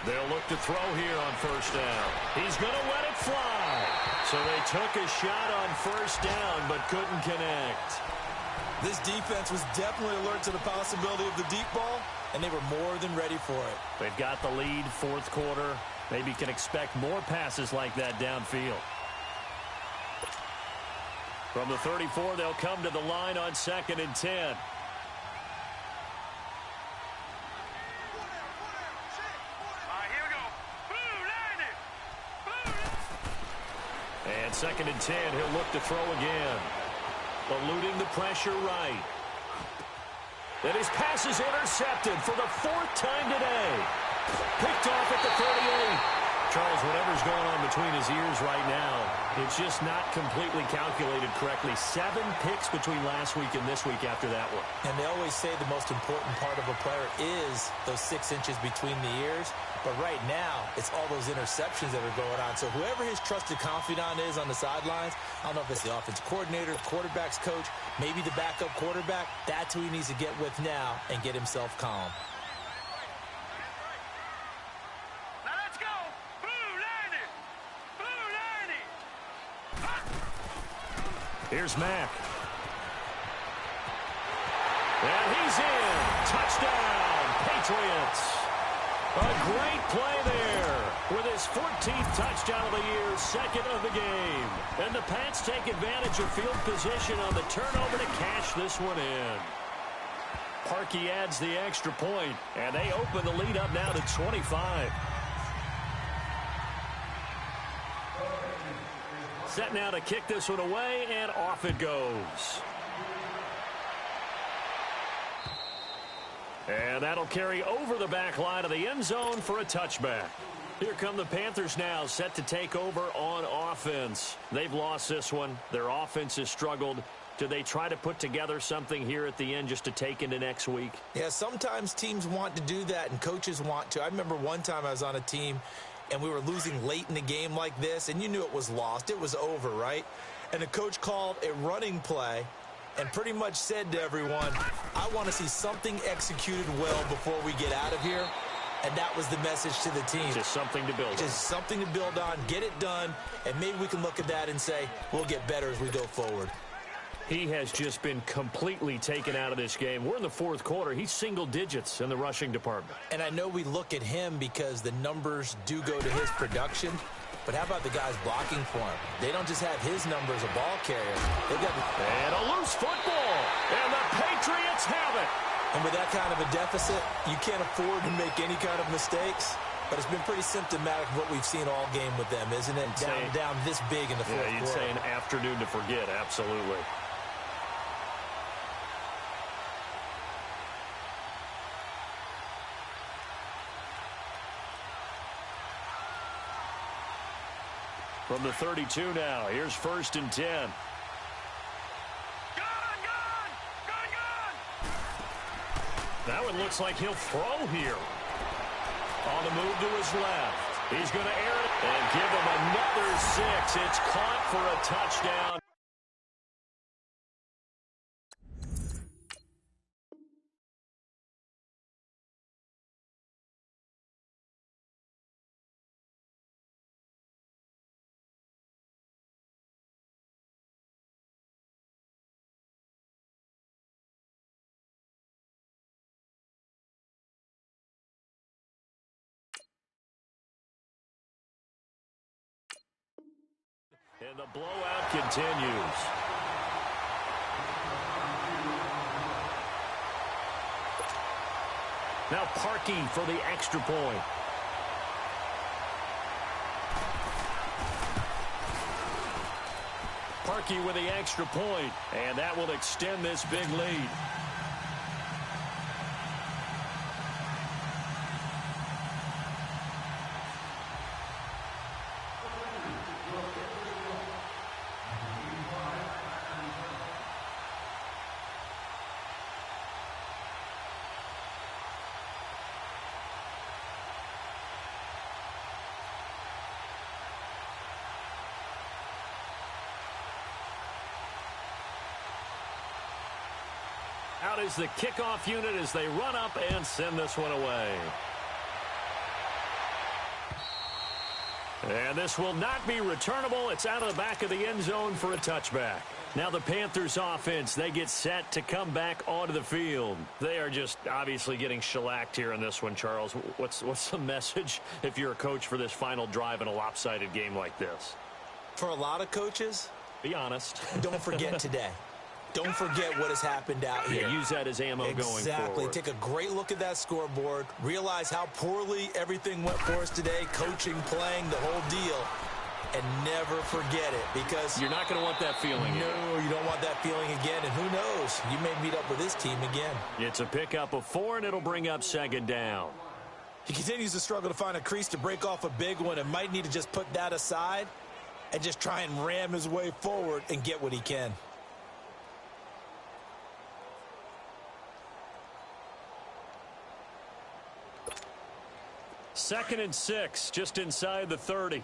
They'll look to throw here on 1st down. He's going to let it fly. So they took a shot on 1st down but couldn't connect.
This defense was definitely alert to the possibility of the deep ball, and they were more than ready for it.
They've got the lead, 4th quarter. Maybe can expect more passes like that downfield. From the 34, they'll come to the line on 2nd and 10. And 2nd and 10, he'll look to throw again. Eluding the pressure right. And his pass is intercepted for the 4th time today. Picked off at the 38. Charles, whatever's going on between his ears right now, it's just not completely calculated correctly. 7 picks between last week and this week after that one.
And they always say the most important part of a player is those 6 inches between the ears. But right now, it's all those interceptions that are going on. So whoever his trusted confidant is on the sidelines, I don't know if it's the offensive coordinator, quarterback's coach, maybe the backup quarterback, that's who he needs to get with now and get himself calm.
Here's Mack. And he's in. Touchdown, Patriots. A great play there with his 14th touchdown of the year, 2nd of the game. And the Pats take advantage of field position on the turnover to cash this one in. Parkey adds the extra point, and they open the lead up now to 25. Set now to kick this one away, and off it goes. And that'll carry over the back line of the end zone for a touchback. Here come the Panthers now, set to take over on offense. They've lost this one. Their offense has struggled. Do they try to put together something here at the end just to take into next week?
Yeah, sometimes teams want to do that, and coaches want to. I remember one time I was on a team, and we were losing late in the game like this, and you knew it was lost. It was over, right? And the coach called a running play and pretty much said to everyone, I want to see something executed well before we get out of here. And that was the message to the team.
Just something to build on.
Just something to build on, get it done, and maybe we can look at that and say, we'll get better as we go forward.
He has just been completely taken out of this game. We're in the 4th quarter. He's single digits in the rushing department.
And I know we look at him because the numbers do go to his production, But how about the guys blocking for him? They don't just have his number as a ball carrier. They've got
and a loose football. And the Patriots have it.
And with that kind of a deficit, you can't afford to make any kind of mistakes. But it's been pretty symptomatic of what we've seen all game with them, isn't it? Down this big in the fourth quarter.
You'd say an afternoon to forget, absolutely. From the 32 now, here's 1st and 10. That one looks like he'll throw here. On the move to his left. He's going to air it and give him another 6. It's caught for a touchdown. And the blowout continues. Now Parkey for the extra point. Parkey with the extra point, and that will extend this big lead. Out is the kickoff unit as they run up and send this one away. And this will not be returnable. It's out of the back of the end zone for a touchback. Now the Panthers offense, they get set to come back onto the field. They are just obviously getting shellacked here in this one, Charles. What's the message if you're a coach for this final drive in a lopsided game like this?
For a lot of coaches,
be honest.
Don't forget today. Don't forget what has happened out here.
Use that as ammo going forward.
Exactly. Take a great look at that scoreboard. Realize how poorly everything went for us today. Coaching, playing, the whole deal. And never forget it, because
you're not going to want that feeling.
No, you don't want that feeling again. And who knows? You may meet up with this team again.
It's a pickup of 4, and it'll bring up 2nd down.
He continues to struggle to find a crease to break off a big one and might need to just put that aside and just try and ram his way forward and get what he can.
Second and 6, just inside the 30.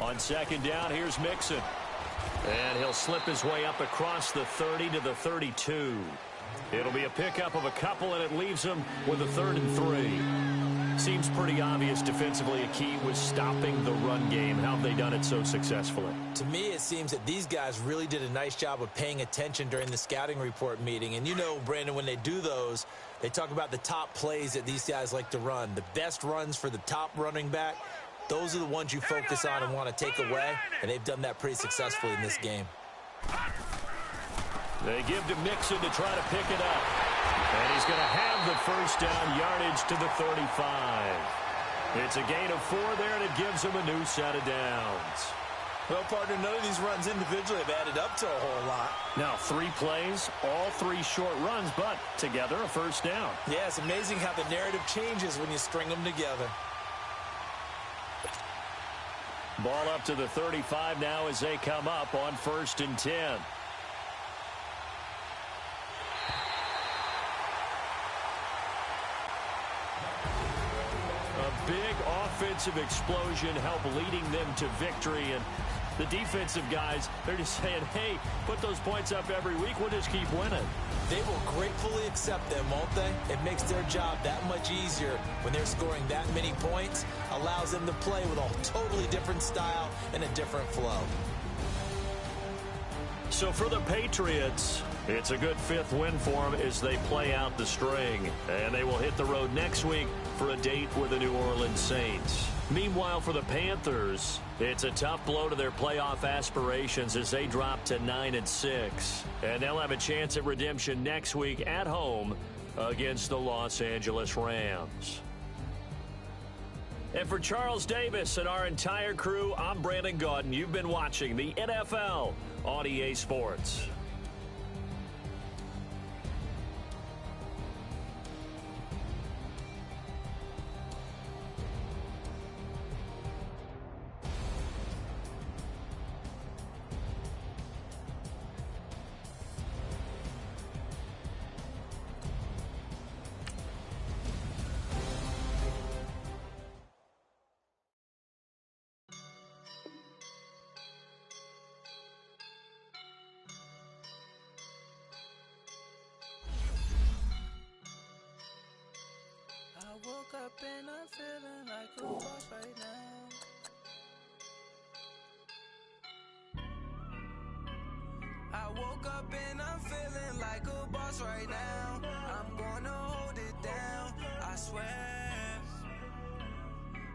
On 2nd down, here's Mixon. And he'll slip his way up across the 30 to the 32. It'll be a pickup of a couple, and it leaves him with a 3rd and 3. Seems pretty obvious defensively a key was stopping the run game. How have they done it so successfully?
To me, it seems that these guys really did a nice job of paying attention during the scouting report meeting. And you know, Brandon, when they do those, they talk about the top plays that these guys like to run. The best runs for the top running back. Those are the ones you focus on and want to take away, and they've done that pretty successfully in this game.
They give to Mixon to try to pick it up. And he's going to have the 1st down, yardage to the 35. It's a gain of 4 there, and it gives him a new set of downs.
Well, partner, none of these runs individually have added up to a whole lot.
Now, 3 plays, all 3 short runs, but together a 1st down.
Yeah, it's amazing how the narrative changes when you string them together.
Ball up to the 35 now as they come up on 1st and 10. A big offensive explosion helped leading them to victory, and the defensive guys, they're just saying, hey, put those points up every week, we'll just keep winning.
They will gratefully accept them, won't they? It makes their job that much easier when they're scoring that many points, allows them to play with a totally different style and a different flow.
So for the Patriots, It's a good fifth win for them as they play out the string. And they will hit the road next week for a date with the New Orleans Saints. Meanwhile, for the Panthers, it's a tough blow to their playoff aspirations as they drop to 9-6. And they'll have a chance at redemption next week at home against the Los Angeles Rams. And for Charles Davis and our entire crew, I'm Brandon Gaudin. You've been watching the NFL on EA Sports.
I woke up and I'm feeling like a boss right now. I woke up and I'm feeling like a boss right now. I'm gonna hold it down, I swear.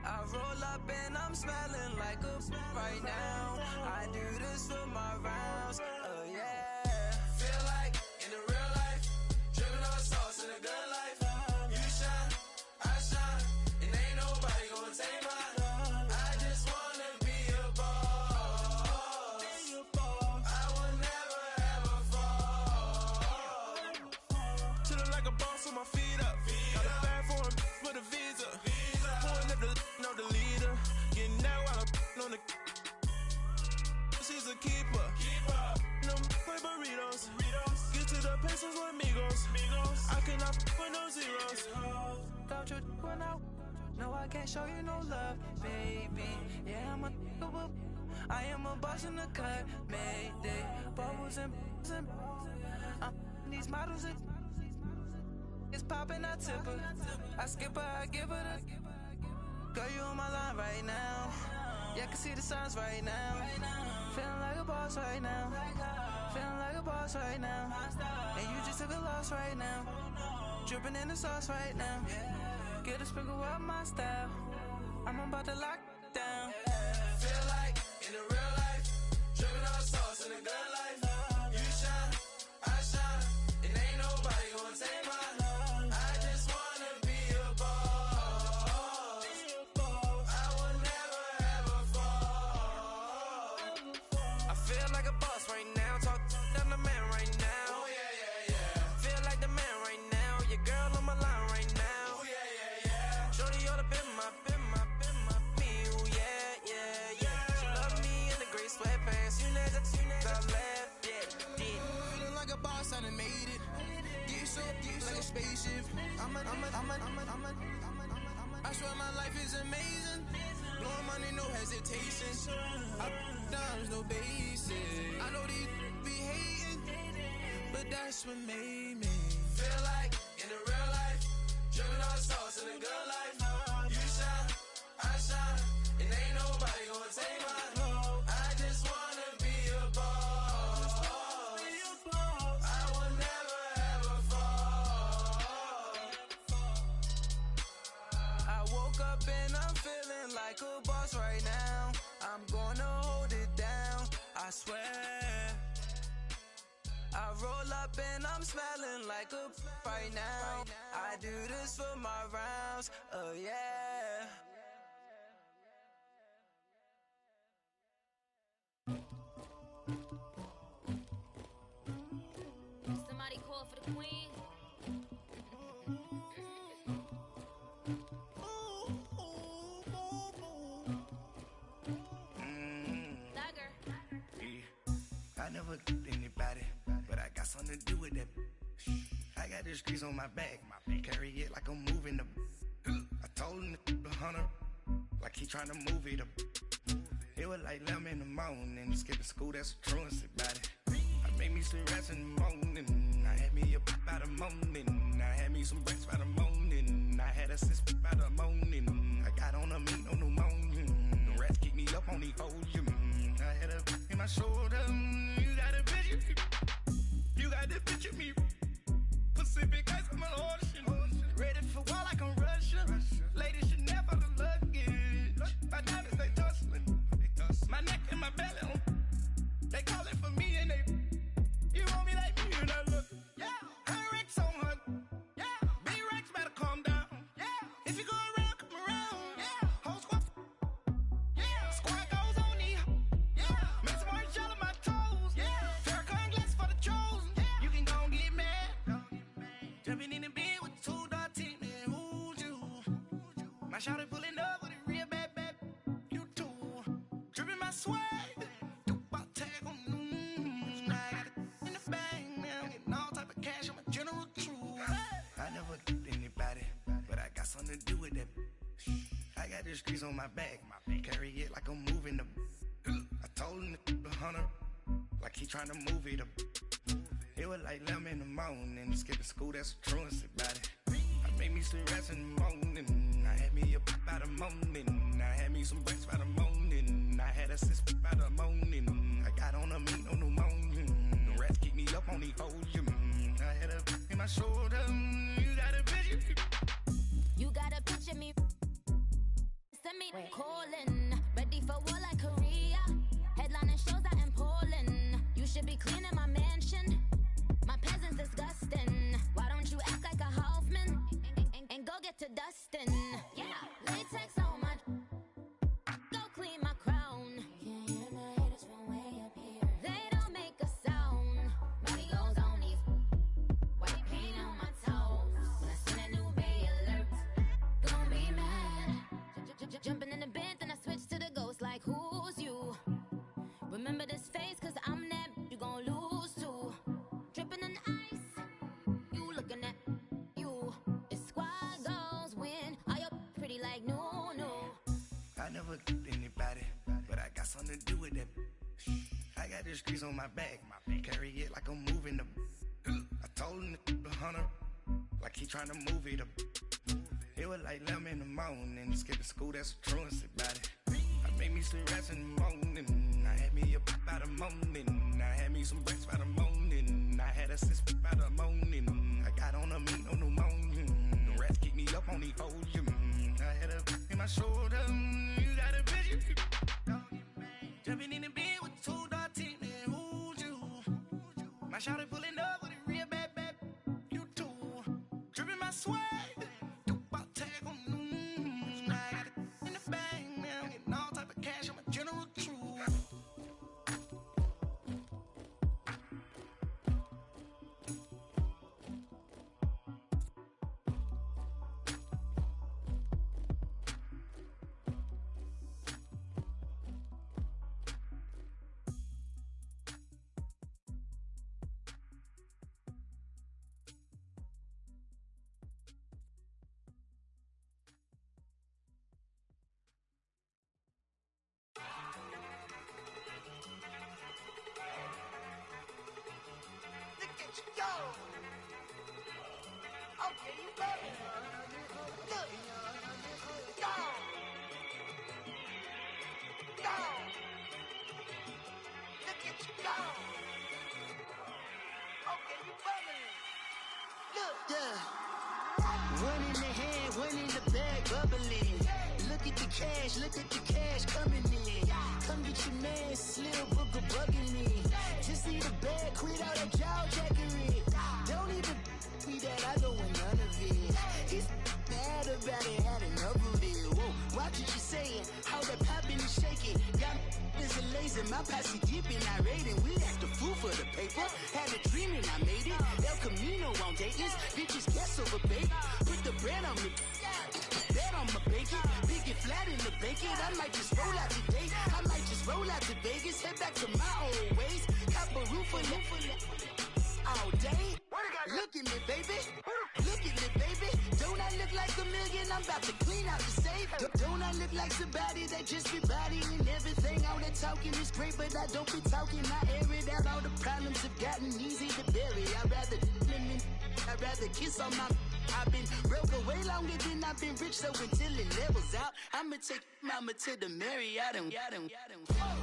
I roll up and I'm smelling like a right now. I do this for my rounds, oh yeah. Feel like in the real life, dripping on sauce in a good life. You shine, I shine, and ain't nobody gonna take mine. I just wanna be a boss. I will never ever fall. Chillin' like a boss with my feet up. Got a bag for him with a visa. Pulling up the know the leader. Getting out while I'm on the. She's a keeper. No play burritos. Get to the pesos with amigos. I cannot with no zeros. Doubt you when no, I can't show you no love, baby. Yeah, I am a boss in the cut, mayday. Bubbles and these models are. It's popping, I tip her. I skip her, I give her the. Girl, you on my line right now. Yeah, I can see the signs right now. Feeling like a boss right now. Feeling like a boss right now. And you just took a loss right now. Dripping in the sauce right now. Get a sprinkle up my style. I'm about to lock down. Feel like in the real life, dripping on sauce in a good life. You shine, I shine, and ain't nobody gonna take mine. I just wanna be a boss. I will never ever fall. I feel like a boss right now. Talk to the man right now. Oh yeah. Feel like the man right now. Your girl on my line right now. Oh yeah. Shorty oughta been my me. Oh yeah. She love me in the gray sweatpants. You know that I left. Yeah. Feeling like a boss, I done made it. Get so like a spaceship. I swear my life is amazing. Blowing money, no hesitation. Up, downs, no basic. I know these be hating, but that's what made me. Feel like in the real life, dripping on sauce in a good life. You shine, I shine, and ain't nobody gonna take mine. I just wanna be a boss. I will never ever fall. I woke up and I'm feeling like a boss right now. I'm gonna hold it down, I swear. I roll up and I'm smelling like a right now. I do this for my rounds, oh yeah.
Somebody call for the queen. Dagger.
Yeah. I never anybody, but I got something to do with that. I got the streets on my back, carry it like I'm moving the. I told him the hunter, like he trying to move it up. It was like 11 in the morning, skipping school, that's a truancy about it. I made me some rats in the morning, I had me a pop by the morning, I had me some rats by the morning, I had a sis by the morning, I got on a meat on the morning, the rats keep me up on the podium, I had a in my shoulder, you got a bitch, you got this bitch at me. Pacific ice, I'm an ocean. Ready for war like I'm Russian. Ladies should never the luggage. My diamonds, they tussling. My neck and my belly on. They call it for me and they. You want me like me and I look. Yeah. Her Rex on her. Yeah. B-Rex better calm down. Yeah. If you go around, come around. Yeah. Whole squad. Yeah. Squad goes on me. Yeah. Make some orange gel on my toes. Yeah. Farrakhan glass for the chosen. Yeah. You can go and get mad. Jumping in the bed with two dark teeth, man. Who's you? My shawty pulling up with a real bad. You too. Dripping my swag. Something to do with that. I got the streets on my back. Carry it like I'm moving the. I told him the hunter, like he trying to move it up. It was like 11 in the morning. Skipping school, that's a truancy about it. I made me some rest in the morning. I had me a pop by the morning. I had me some breaks by the morning. I had a sis by the morning. I got on a meat on the morning. The rats keep me up on the volume. I had a in my shoulder. You got a bitch.
You got a picture me. Send me calling. Ready for war like Korea. Headlining shows out in Poland. You should be cleaning my mansion. My peasants disgusting. Why don't you act like a Hoffman and go get to dustin'? Yeah, latex on my. Go clean my crown. Can't hear my haters from way up here. They don't make a sound. Body goes on these. White paint on my toes. When I send a new Bay alert. Gonna be mad. Jumping in the bed, then I switch to the ghost like who's you? Remember this face, cause I'm that you gon' lose too. Dripping in ice, you looking at you. It's squad goals win. Are you pretty like no?
I never anybody, but I got something to do with that. I got the streets on my back. Carry it like I'm moving the. I told him the hunter, like he trying to move it up. It was like 11 in the morning. Skipping school, that's a truancy about it. I made me some rest in the morning. I had me a pop by the morning. I had me some breaks by the morning. I had a sis by the morning. I got on a meat on the morning. The rats keep me up on the volume. I had a in my shoulder. You got a bitch. Jumping in the bed with two dark teeth, man. Who's you? My shawty pulling up with a real bad. You too. Dripping my swag. Go! Okay, you better. Look. Go! Go! Look at you go! Okay, you better. Look. Yeah. One in the hand, one in the bag, bubbling. Look at the cash coming in. Come get your man, Slim Booker bugging me. Just need a bag, quit all that jaw jackery. Don't even me that I don't want none of it. He's mad about it, had enough of it. Whoa, watch what you saying, how that poppin' and shaking. Got is a lazy, my posse deep and I raiding. We act the fool for the paper. Had a dream and I made it. El Camino on Dayton's, bitches guess over bait. Put the bread on me. Bet on my bacon, big and flat in the bacon. I might just roll out today. I might just roll out to Vegas, head back to my old ways. Cop a roof for all day. Look at me, baby. Look at me, baby. Don't I look like a million? I'm about to clean out the safe. Don't I look like somebody that just be bodying everything? All that talking is great, but I don't be talking. I air it out. All the problems have gotten easy to bury. I'd rather kiss on my
I've been broke way longer than I've been rich, so until it levels out, I'ma take mama to the Marriott and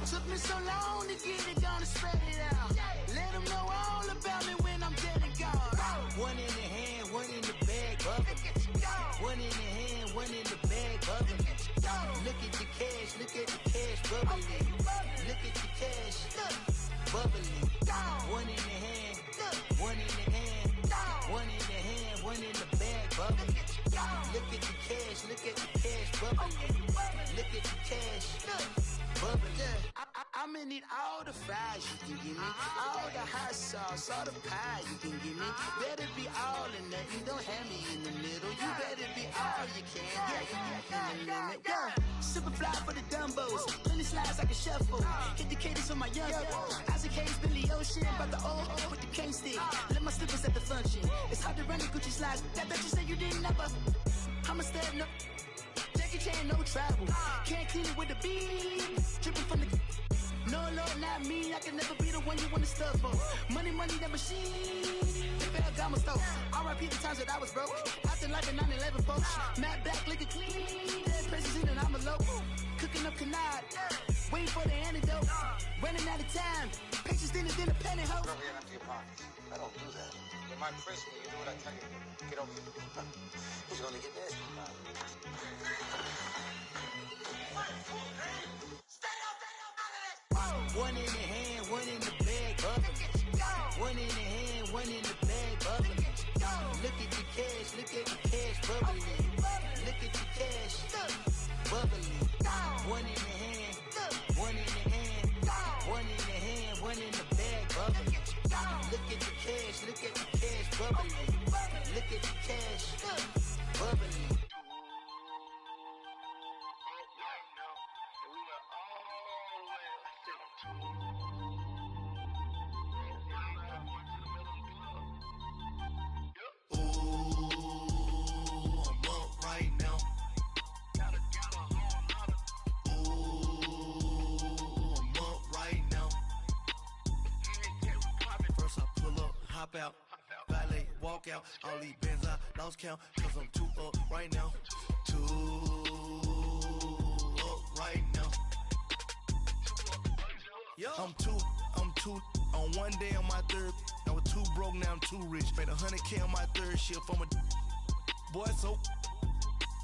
took me so long to get it, gonna spread it out. Let them know all about me when I'm dead and gone. One in the hand, one in the bag, bubbling. One in the hand, one in the bag, bubbling. Look at the cash, bubbling. Look at the cash, bubbling. One in the hand, one in the hand, one in the hand, one in the bag, bubbling. Look at the cash, bubbling. Look at the cash, bubbling. I'ma need all the fries you can give me, all the hot sauce, all the pie you can give me. Better be all or nothing, don't have me in the middle. You better be all you can, yeah, in the limit. Yeah, super fly for the dumbos, plenty slides like a shuffle. Hit the cadence for my young Isaac Hayes, Billy Ocean, but the old with the cane stick. Let my slippers at the function. It's hard to run the Gucci slides. That bet you say you didn't never. I'm a step no. Jackie Chan, no travel. Can't clean it with the beat. Dripping from the. No, Lord, not me. I can never be the one you want to stuff for. Money, that machine. They fell down my stove. R.I.P. the times that I was broke. Acting like a 9/11 post. Matte black, liquor clean. Dead presses in and I'm a low. Cooking up canard. Waiting for the antidote. Running out of time. Patience thinner than a penny hoe.
Go ahead, empty your pockets. I don't do that. You might press me. You do what I tell you. Get over here. Who's gonna get this?
One in the hand, one in the bag, bubbling. One in the hand, one in the bag, bubbling. Look at the cash, bubbling. Look at the cash, bubbling. One in the hand, one in the hand, one in the hand, one in the bag, bubbling. Look at the cash, bubbling. Look at the cash, bubbling.
Hop out, valet, walk out, all these bands I lost count, cause I'm too up right now, too up right now. I'm too, on one day on my third, I was too broke, now I'm too rich, made 100K on my third shift, I'm a boy, so,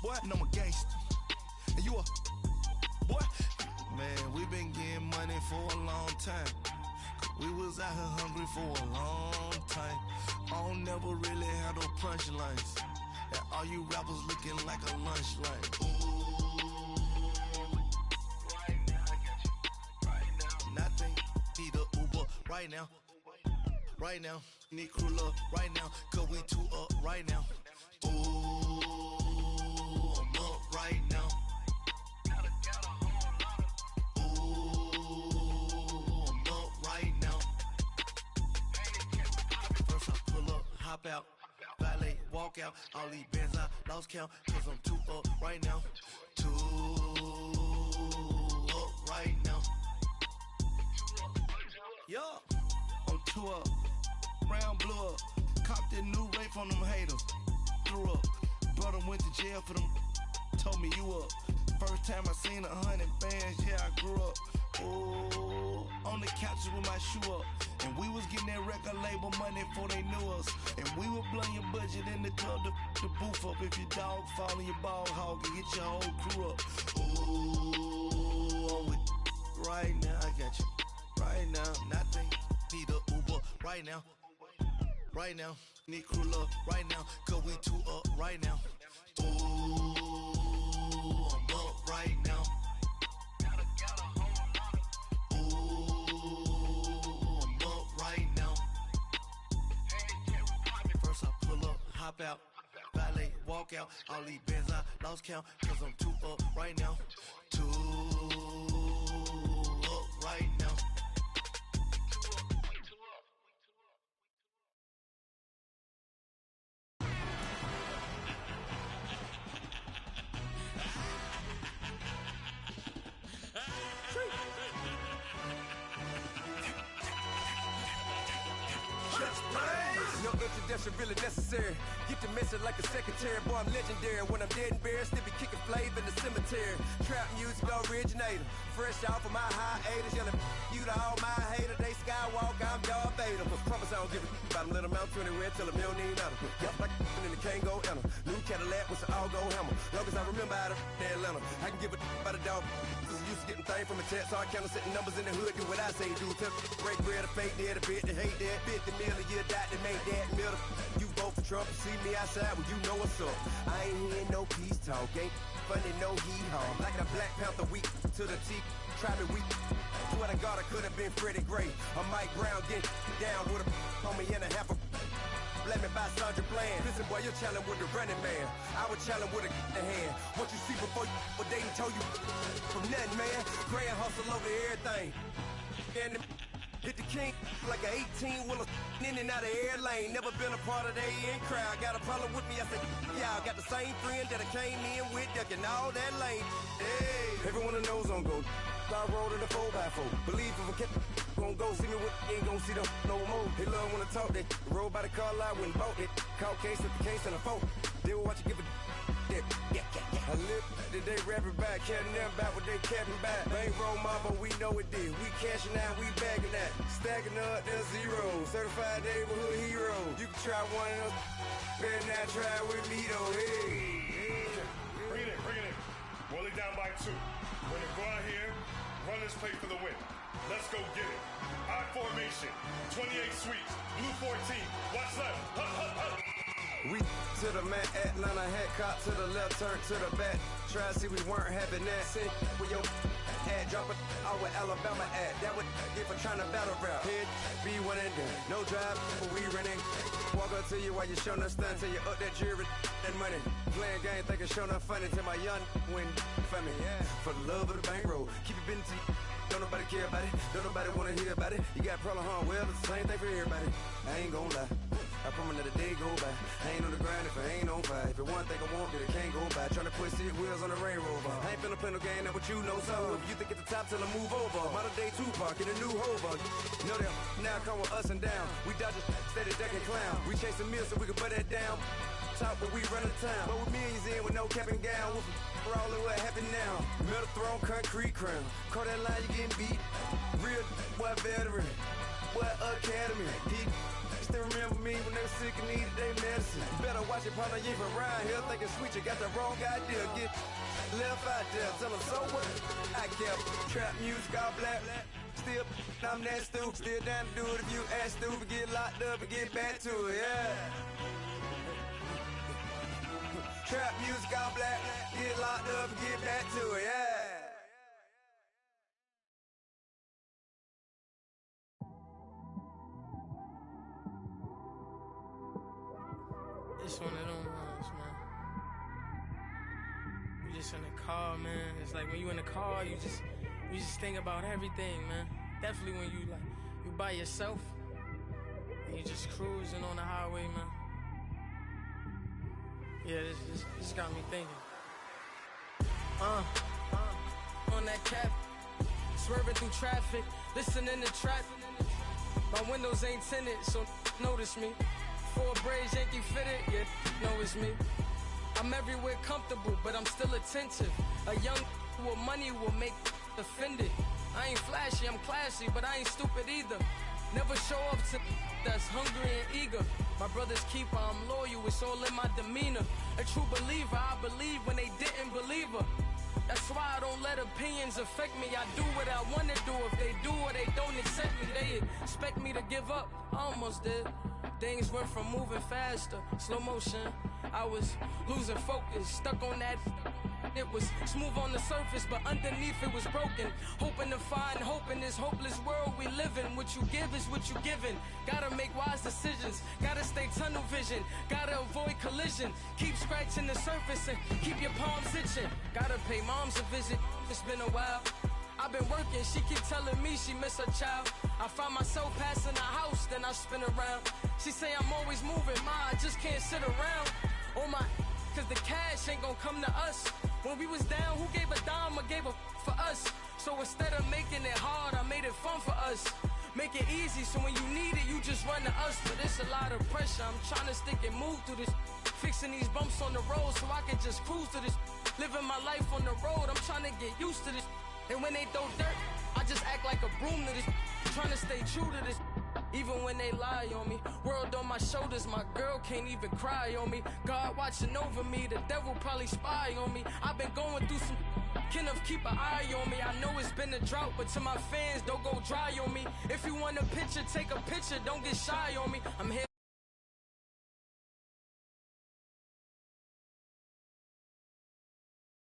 boy, and I'm a gangster, and you a, boy, man, we been getting money for a long time. We was out here hungry for a long time. I don't never really have no punchlines. And all you rappers looking like a lunch line. Ooh, right now, I got you. Right now. Nothing, need a Uber right now. Right now, need crew love right now. Cause we too up right now. Ooh, I'm up right now. Hop out, valet, walk out, all these bands I lost count, cause I'm too up right now, too up right now. Yo, I'm too up, round blew up, copped that new rape from them haters, threw up, brother went to jail for them, told me you up, first time I seen 100 bands, yeah I grew up, ooh, on the couches with my shoe up. And we was getting that record label money before they knew us. And we would blow your budget in the club to boof up. If your dog fall in your ball hog and get your whole crew up. Ooh, I'm with right now, I got you. Right now, nothing, need a Uber right now. Right now, need crew love right now. Cause we too up right now. Ooh, I'm up right now. Hop out, valet, walk out, all these bands I lost count, cause I'm too up right now, too up right now.
No introduction, really necessary. Get the message like a secretary, boy, I'm legendary. When I'm dead and buried, still be kicking flavor in the cemetery. Trap music originator, fresh off of my hiatus. Yelling you to all my haters, they skywalk, I'm Darth Vader. Promise I don't give a about them, let them out 20 red, tell them you don't need nothing. Yup, like and the can't go enter. New Cadillac with an all-go hammer. Long as I remember how to Atlanta, I can give a about a dog. Used to getting things from a text, hard counter, setting numbers in the hood, do what I say, do. Tell break bread, a fake dead, a bit, they hate that. 50 million a year, die to make that middle. You vote for Trump, you see me outside, well, you know what's up. I ain't hearing no peace talk, ain't funny, no heat haw. Like a Black Panther week to the teeth, try me weak. Swear to God, I could have been Freddie Gray. Or Mike Brown getting down with a on me and a half a. Let me buy Sandra Bland. Listen, boy, you're challenging with the running man. I was challenging with a hand. What you see before you, what they done told you from nothing, man. Grand hustle over everything. And hit the king like an 18-wheeler in and out of air lane. Never been a part of the in crowd. Got a problem with me, I said, y'all got the same friend that I came in with, ducking all that lane. Hey, everyone knows on go. I rolled in the 4x4. Believe if I kept gon' go see me with ain't gon' see them no more. They love when I talk that. Roll by the car lot when bought it. Call case at the case and a phone. They will watch you give a that. I live today rapping back, caring them back what they capping back. Bankroll mama, we know it did. We cashing out, we bagging that. Stacking up the zero. Certified neighborhood hero. You can try one of those. Better not try with me though. Hey.
Bring it in. Roll it down by 2. We're gonna go out here, run this play for the win. Let's go get it. I formation, 28 sweeps, blue 14. Watch left. Hup, hup, hup.
We to the man, Atlanta hat cop to the left, turn to the back. Try to see we weren't having that. Send with your ad, drop it out with Alabama ad. That would get for trying to battle rap. Head, be one and done. No drive, but we running. Walk up to you while you showing us stun till you up that jewelry and money. Playing game, thinking showing up funny till my young win for me. Yeah, for the love of the bankroll. Keep it been to you. Don't nobody care about it. Don't nobody wanna hear about it. You got problem, huh? Well, it's the same thing for everybody. I ain't gon' lie. I promise that a day go by. I ain't on the grind if I ain't on fire. If it one thing I want, then it can't go by. Tryna put 6 wheels on the Range Rover. I ain't finna play no game, that what you know. So if you think at the top till I move over. Modern day Tupac in a new Hova. Know that now come with us and down. We dodge a steady ducking clown. We chasing meals so we can put that down. Talk, but we run the town. But with millions in with no cap and gown. We're all in what happened now. Metal throne, concrete crown. Call that line, you getting beat. Real, what veteran. What academy. He still remember me when they were sick and needed their medicine. Better watch it, partner, you ain't from around here. Thinking sweet, you got the wrong idea. Get left out there. Tell them, so what? I kept trap music all black. Still, I'm that stupid. Still down to do it if you act stupid. Get locked up and get back to it, yeah. Trap music all black. Get locked up and get back to it, yeah.
It's one of them ones, man. You just in the car, man. It's like when you in the car, you just think about everything, man. Definitely when you by yourself and you just cruising on the highway, man. Yeah, this got me thinking. On that cap, swerving through traffic, listening to trap. My windows ain't tinted, so notice me. 4 braids, Yankee fitted, yeah, know it's me. I'm everywhere comfortable, but I'm still attentive. A young with money will make offended. I ain't flashy, I'm classy, but I ain't stupid either. Never show up to that's hungry and eager. My brother's keeper, I'm loyal, it's all in my demeanor. A true believer, I believe when they didn't believe her. That's why I don't let opinions affect me. I do what I want to do. If they do or they don't accept me, they expect me to give up. I almost did. Things went from moving faster, slow motion. I was losing focus, stuck on that. It was smooth on the surface, but underneath it was broken. Hoping to find hope in this hopeless world we live in. What you give is what you given. Gotta make wise decisions. Gotta stay tunnel vision. Gotta avoid collision. Keep scratching the surface and keep your palms itching. Gotta pay moms a visit. It's been a while. I've been working, she keep telling me she miss her child. I find myself passing the house, then I spin around. She say I'm always moving, ma, I just can't sit around. Oh my, cause the cash ain't gonna come to us. When we was down, who gave a dime or gave a for us? So instead of making it hard, I made it fun for us. Make it easy, so when you need it, you just run to us. But it's a lot of pressure, I'm trying to stick and move through this. Fixing these bumps on the road so I can just cruise to this. Living my life on the road, I'm trying to get used to this. And when they throw dirt, I just act like a broom to this. Trying to stay true to this. Even when they lie on me, world on my shoulders, my girl can't even cry on me. God watching over me, the devil probably spy on me. I've been going through some, Kenneth, keep an eye on me. I know it's been a drought, but to my fans, don't go dry on me. If you want a picture, take a picture, don't get shy on me. I'm here.